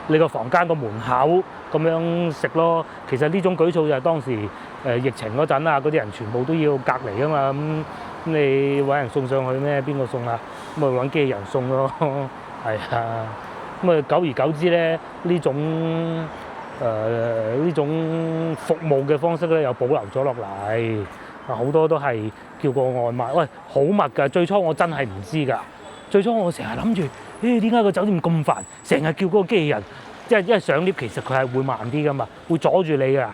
你個房間個門口咁樣食咯。其實呢種舉措就係當時疫情嗰陣啊，嗰啲人全部都要隔離啊嘛。咁你揾人送上去咩？邊個送啊？咁咪揾機器人送咯。係啊。咁啊，久而久之咧，呢種服務嘅方式咧，又保留咗落嚟。好多都係叫個外賣，喂，好密㗎！最初我真係唔知㗎，最初我成日諗住，點解個酒店咁煩，成日叫嗰個機器人，因為上 lift 其實佢係會慢啲㗎嘛，會阻住你㗎，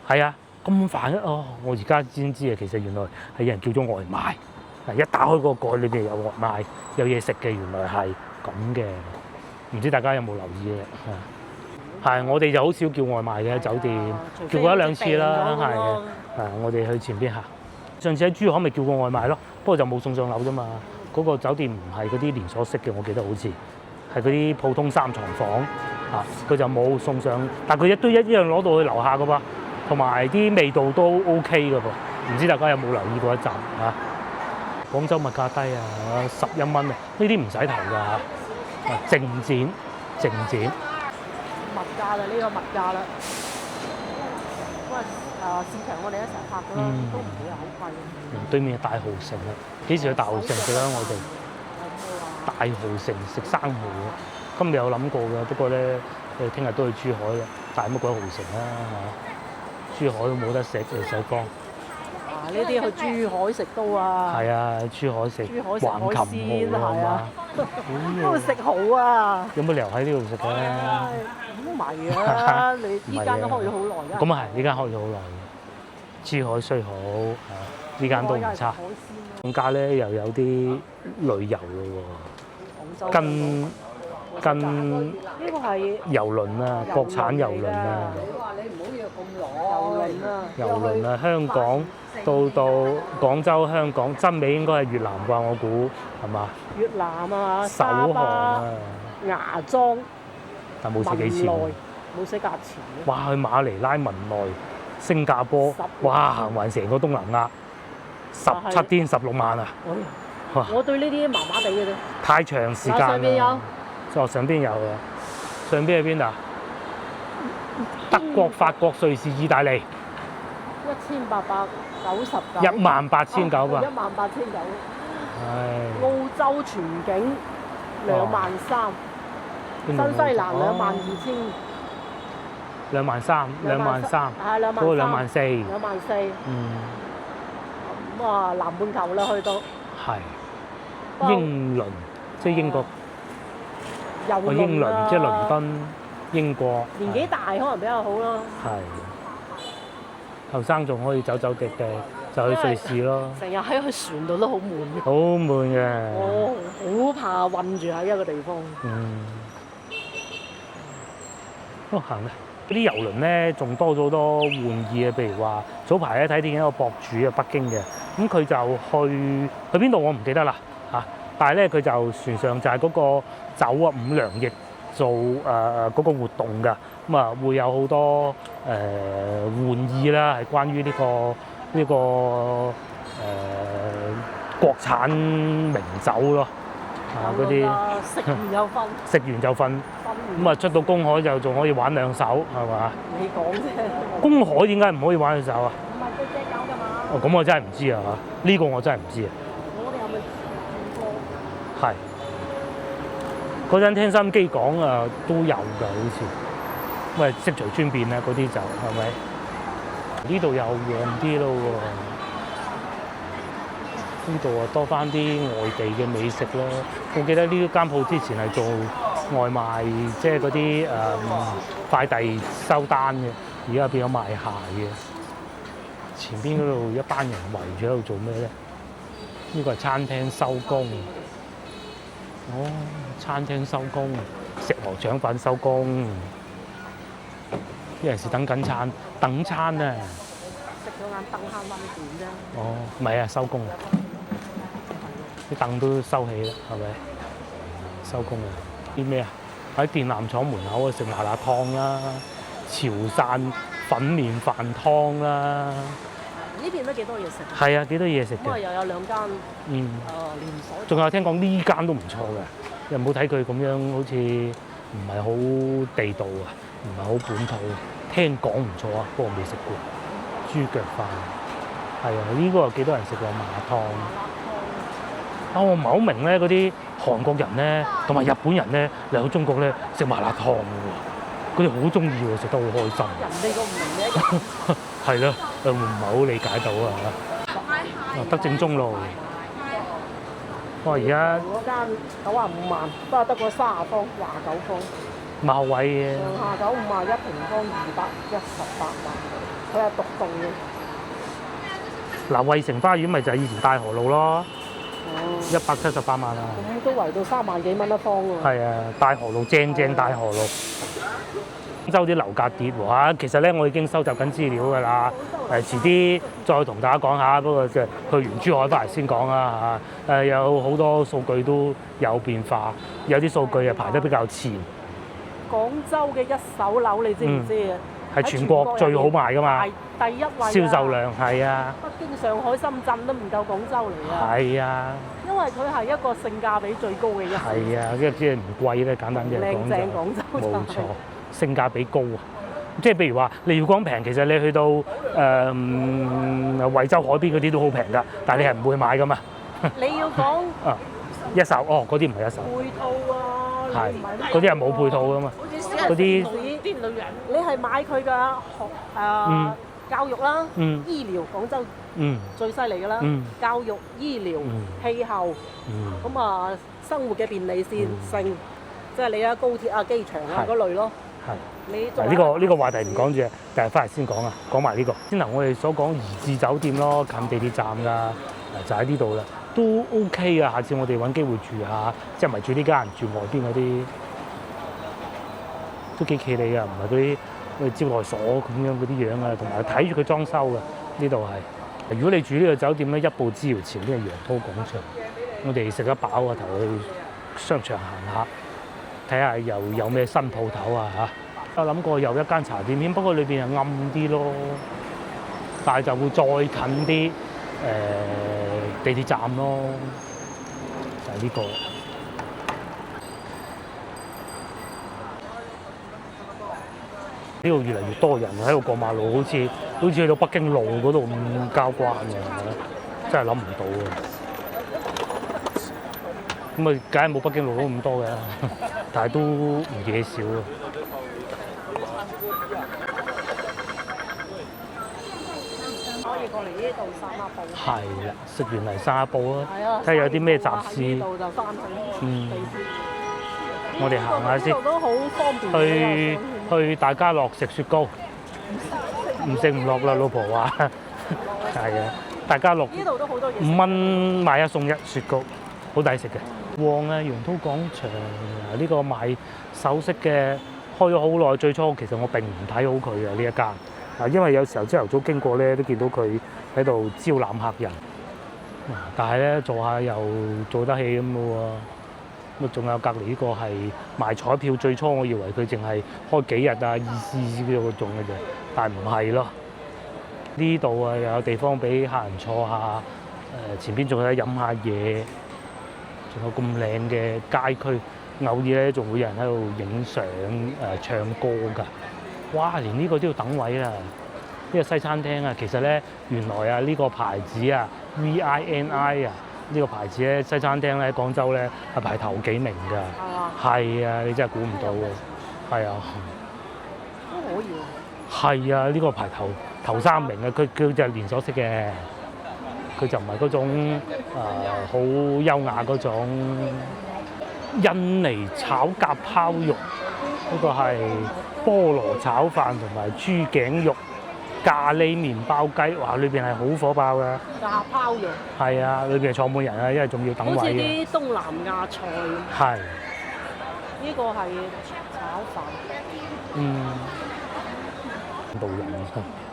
係啊，咁煩哦！我而家先知啊，其實原來係有人叫咗外賣，一打開個蓋裏邊有外賣，有嘢食嘅，原來係咁嘅，唔知大家有冇留意咧？係，我哋就好少叫外賣嘅酒店，叫過1、2次啦，係。我哋去前邊行。上次喺珠海咪叫過外賣咯，不過就冇送上樓啫嘛。嗰個酒店唔係嗰啲連鎖式嘅，我記得好似係嗰啲普通3床房，佢就冇送上，但佢都一樣攞到去樓下噶噃，同埋啲味道都 OK 噶噃。唔知大家有冇留意過一集啊？廣州物價低啊，11蚊啊，呢啲唔使投㗎，淨剪。物價啦，呢個物價啦。市場我哋一成日拍㗎啦，都唔會話好貴。對面係大蠔城啊，幾時去大蠔城食啊？我哋大蠔城食生蠔啊，今日有諗過㗎，不過咧聽日都去珠海啦，大乜鬼蠔城啦嚇，珠海都冇得食，你使講。呢啲去珠海食都啊。係啊，珠海食橫琴蠔係嘛？嗰度食蠔啊！有冇理由喺呢度食嘅？唔係啊！你呢間都開咗好耐啦。咁啊係，呢間開咗好耐嘅。珠海雖好，呢間都唔差。更加咧又有啲旅遊咯喎，跟呢個係郵輪啊，國產郵輪啊。你話你唔好約咁耐。郵輪啊，香港到廣州、香港，真尾應該係越南啩，我估係嘛？越南啊，首航啊，芽莊。但冇寫幾錢，冇寫價錢。哇！去馬尼拉、文萊、新加坡，哇！行勻成個東南亞，17天16晚啊！我對呢啲麻麻地嘅啫。太長時間啦。上邊有。上邊有啊。上邊係邊啊？德國、法國、瑞士、意大利。1800 99， 18,900。18,900。唉，澳洲全景23000，新西蘭22000。23000，係嗰個24000。24000。嗯。咁啊，南半球啦，去到。係。英倫，即係英國。遊輪啊英倫即係倫敦，英國。年紀大可能比較好咯。係。後生仲可以走走趯趯，就去瑞士咯。成日喺個船度都好悶嘅。好悶嘅。我好怕韞住喺一個地方。嗯。都行啦。嗰啲遊輪咧，仲多咗好多玩意啊！譬如話，早排咧睇電影一個博主啊，北京嘅，咁佢就去邊度我唔記得啦嚇，但係咧佢就船上就係嗰個走啊五糧液做嗰個活動㗎，咁啊會有好多玩意啦，係關於呢個國產名酒咯。嗰啲食完又瞓，食完就瞓，咁啊出到公海就仲可以玩兩手，係嘛？你講啫。公海點解唔可以玩兩手啊？唔係隻狗㗎嘛？哦，咁我真係唔知啊！呢個我真係唔知啊。我哋係咪轉過？係。嗰陣聽收音機講啊，都有㗎，好似。咁啊，悉隨尊便啊，嗰啲就係咪？呢度又旺啲咯喎。呢度啊多翻啲外地嘅美食咯。我記得呢間鋪之前係做外賣，即係嗰啲快遞收單嘅，而家變咗賣鞋嘅。前邊嗰度一班人圍住喺度做咩咧？呢個係餐廳收工。哦，餐廳收工，食和腸粉收工。啲人是等緊餐，等餐啊！食咗間燈坑溫館啫。哦，唔係啊，收工啊！啲凳都收起啦，係咪？收工啦！啲咩啊？喺電纜廠門口啊，食麻辣燙啦，潮汕粉麵飯湯啦。呢邊都幾多嘢食。係啊，幾多嘢食嘅。咁啊，又有兩間連鎖。仲有聽講呢間都唔錯嘅，又冇睇佢咁樣，好似唔係好地道啊，唔係好本土。聽講唔錯啊，不過未食過。豬腳飯係啊，呢個又幾多人食過麻辣湯。我唔係好明咧，嗰啲韓國人咧同埋日本人咧嚟到中國咧食麻辣燙嘅喎，佢哋好中意喎，食得好開心。人哋個唔明嘅。係咯，唔係好理解到啊。德政中路。哇！而家嗰間95萬，不過得個30方29方。某位嘅。上下951平方218萬，佢係獨棟嘅。嗱，惠城花園咪就係以前大河路咯。178萬啊！咁都圍到3萬幾蚊一方喎。係啊，大河路正大河路。廣州啲樓價跌喎，其實咧我已經收集緊資料㗎啦。遲啲再同大家講下，不過去完珠海翻嚟先講啦嚇。有好多數據都有變化，有啲數據排得比較前。廣州嘅一手樓你知唔知啊？係全國最好賣㗎嘛。係第一位。銷售量係啊。北京、上海、深圳都唔夠廣州嚟啊。係啊。因為佢係一個性價比最高嘅一。係啊，即係唔貴咧，簡單啲嚟講就。靚正廣州。冇錯，性價比高啊！即係譬如話，你要講平，其實你去到惠州海邊嗰啲都好平㗎，但係你係唔會買㗎嘛。你要講一手嗰啲唔係一手。配套啊，係嗰啲係冇配套㗎嘛。嗰啲你係買佢嘅教育啦、醫療，廣州最犀利㗎啦。教育、醫療、氣候，咁啊生活嘅便利線性，即係你啊高鐵啊、機場啊嗰類咯。係。呢個話題唔講住，但係翻嚟先講啊，講埋呢個。先頭我哋所講怡致酒店咯，近地鐵站㗎，就喺呢度啦，都 OK 啊。下次我哋揾機會住下，即係唔係住呢間，住外邊嗰啲，都幾企理㗎，唔係嗰啲招待所咁樣嗰啲樣啊，同埋睇住佢裝修㗎。呢度係。如果你住呢個酒店咧，一步之遙前邊係楊濤廣場，我哋食得飽啊，頭去商場行下。睇下又有咩新鋪頭啊嚇！我諗過有一間茶店添，不過裏邊係暗啲咯，但係就會再近啲地鐵站咯，就係呢個。呢度越嚟越多人喺度過馬路，好似去到北京路嗰度咁交關嘅，真係諗唔到啊！咁啊，梗係冇北京路咁多嘅，但係都唔嘢少啊！可以過嚟呢度散下步。係啦，食完嚟散下步啊，睇下有啲咩雜事。呢度就翻去。我哋行下先。呢度都好方便。去大家樂食雪糕，唔食唔落啦，老婆話。係啊，大家樂。呢度都好多嘢。5蚊買一送一雪糕，好抵食嘅。旺啊，楊濤廣場啊，呢個賣首飾嘅開咗好耐。最初其實我並唔睇好佢嘅呢一間。因為有時候朝頭早經過咧，都見到佢喺度招攬客人，但係咧做下又做得起咁嘅喎。咁仲有隔離呢個係賣彩票，最初我以為佢淨係開幾日啊，意思嗰種嘅啫，但係唔係咯。呢度啊又有地方俾客人坐下，前邊仲有得飲下嘢，仲有咁靚嘅街區，偶爾咧仲會有人喺度影相、唱歌㗎。哇！連呢個都要等位啦！呢個西餐廳啊，其實咧原來啊呢個牌子啊 VINI 啊呢個牌子咧西餐廳咧喺廣州咧係排頭幾名㗎。係啊，你真係估唔到喎。係啊，都可以喎。係啊，呢個排頭3名啊！佢就係連鎖式嘅，佢就唔係嗰種好優雅嗰種印尼炒甲泡肉，呢個係菠蘿炒飯同埋豬頸肉、咖喱麵包雞，哇！裏邊係好火爆㗎。甲泡肉。係啊，裏邊係坐滿人啊，因為仲要等位。好似啲東南亞菜。係。呢個係炒飯。印度人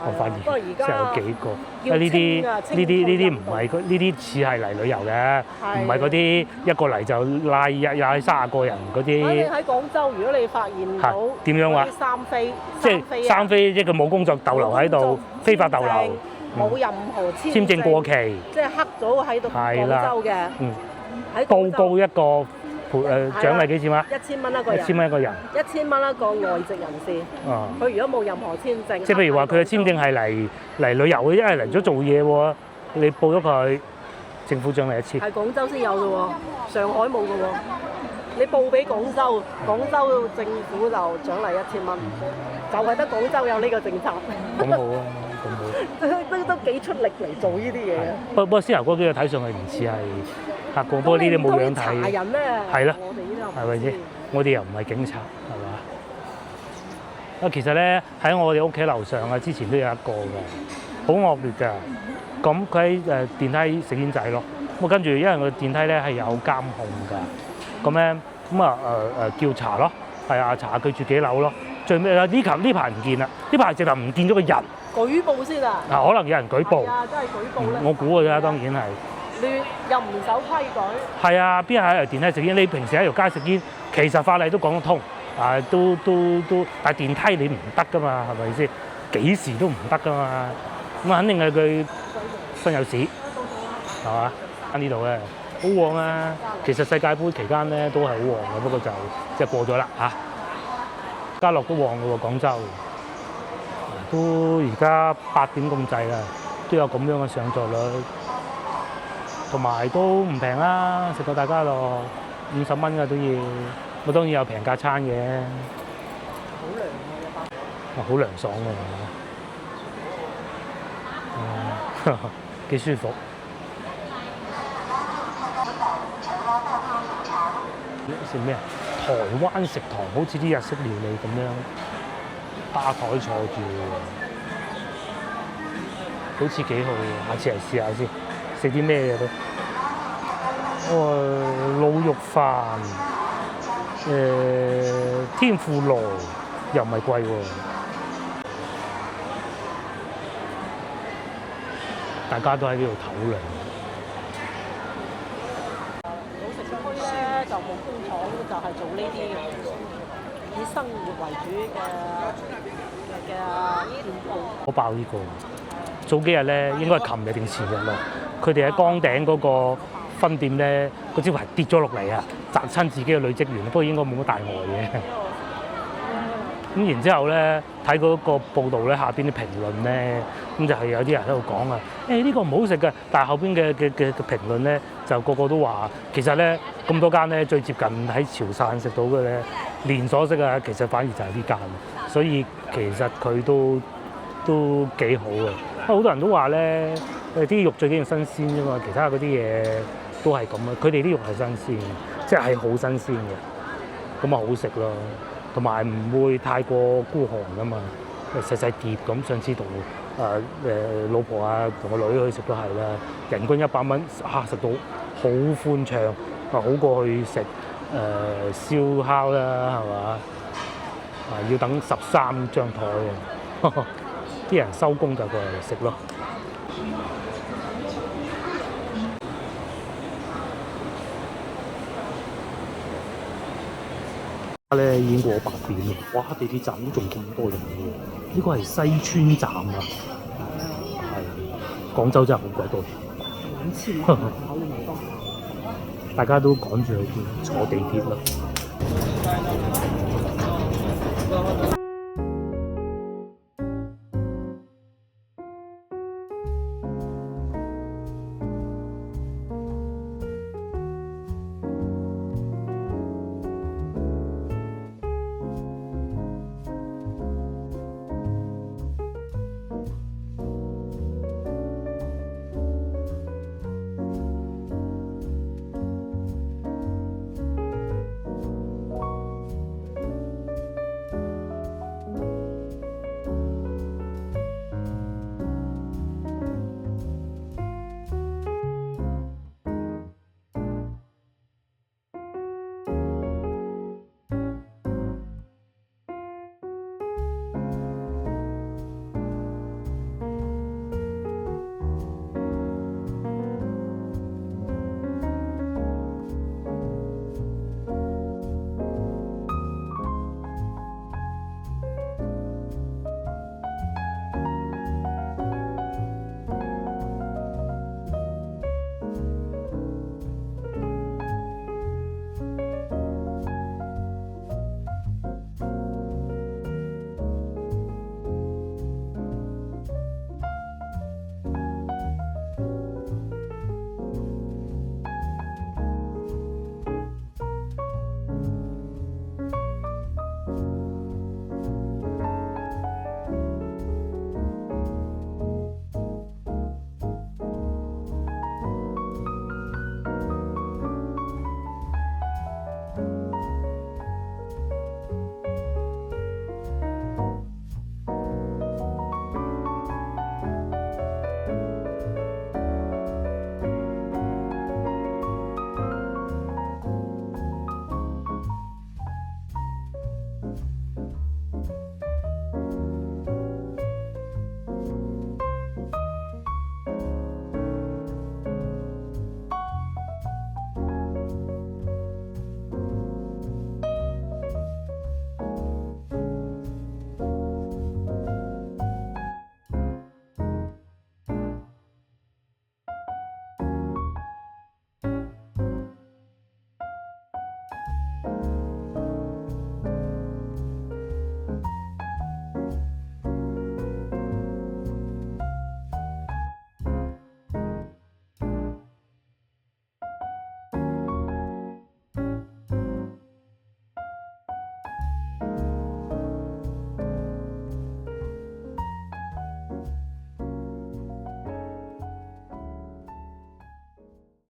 我發現不過而家真係有幾個。呢啲唔係呢啲似係嚟旅遊嘅，唔係嗰啲一個嚟就拉30個人嗰啲。反正喺廣州，如果你發現到點樣話？三飛，即係三飛，即係佢冇工作逗留喺度，非法逗留，冇任何簽證過期，即係黑咗喺度廣州嘅。報一個獎勵幾錢啊？1000蚊一個人。1000蚊一個人。1000蚊一個外籍人士。佢如果冇任何簽證。即係譬如話，佢嘅簽證係嚟旅遊嘅，因為嚟咗做嘢喎。你報咗佢，政府獎勵1次。係廣州先有嘅喎，上海冇嘅喎。你報俾廣州，廣州政府就獎勵1000蚊，就係得廣州有呢個政策。咁好啊，咁好。都幾出力嚟做呢啲嘢嘅。不過獅頭哥幾個睇上去唔似係客過，不過呢啲冇樣睇。查人咧，係咯，我哋呢度係咪先？我哋又唔係警察，係嘛？啊，其實咧喺我哋屋企樓上啊，之前都有一個嘅，好惡劣㗎。咁佢喺電梯食煙仔咯。咁跟住因為個電梯咧係有監控㗎，咁咧叫查咯，係啊，查下佢住幾樓咯。最尾啊呢排唔見啦，呢排直頭唔見咗個人。舉報先啊！可能有人舉報。啊，真係舉報咧。我估㗎啫，當然係。亂又唔守規矩。係啊，邊係喺電梯食煙？你平時喺條街食煙，其實法例都講得通。都，但係電梯你唔得㗎嘛，係咪先？幾時都唔得㗎嘛。咁肯定係佢身有屎，係嘛？喺呢度咧好旺啊！其實世界盃期間咧都係好旺嘅，不過就即係過咗啦嚇。家樂都旺㗎喎，廣州都而家8點咁滯啦，都有咁樣嘅上座率，同埋都唔平啦，食個大家樂50蚊㗎都要，我當然有平價餐嘅。好涼爽㗎，幾舒服。食咩啊？台灣食堂好似啲日式料理咁樣，吧台坐住，好似幾好喎。下次嚟試下先，食啲咩嘢都。滷肉飯，天婦羅又唔係貴喎。大家都喺呢度討論。就冇工廠，就係做呢啲以生活為主嘅店鋪。好爆呢個！早幾日咧，應該係琴日定前日咯。佢哋喺崗頂嗰個分店咧，個招牌跌咗落嚟啊，砸親自己嘅女職員。不過應該冇乜大礙嘅。咁然之後咧，睇嗰個報道咧，下邊啲評論咧，咁就係有啲人喺度講啊，呢個唔好食嘅，但係後邊嘅評論咧，就個個都話，其實咧咁多間咧，最接近喺潮汕食到嘅咧連鎖式啊，其實反而就係呢間，所以其實佢都幾好嘅。好多人都話咧，啲肉最緊要新鮮啫嘛，其他嗰啲嘢都係咁啊。佢哋啲肉係新鮮嘅，即係好新鮮嘅，咁啊好食咯。同埋唔會太過孤寒噶嘛，細細碟咁。上次同老婆啊同個女去食都係啦，人均100蚊，食到好歡暢，好過去食燒烤啦，係嘛？要等13張台嘅，啲人收工就過嚟食咯。咧已經過8點啦，哇！地鐵站都仲咁多人嘅喎，呢個係西村站啊，係廣州真係好鬼多人，大家都趕住去坐地鐵啦。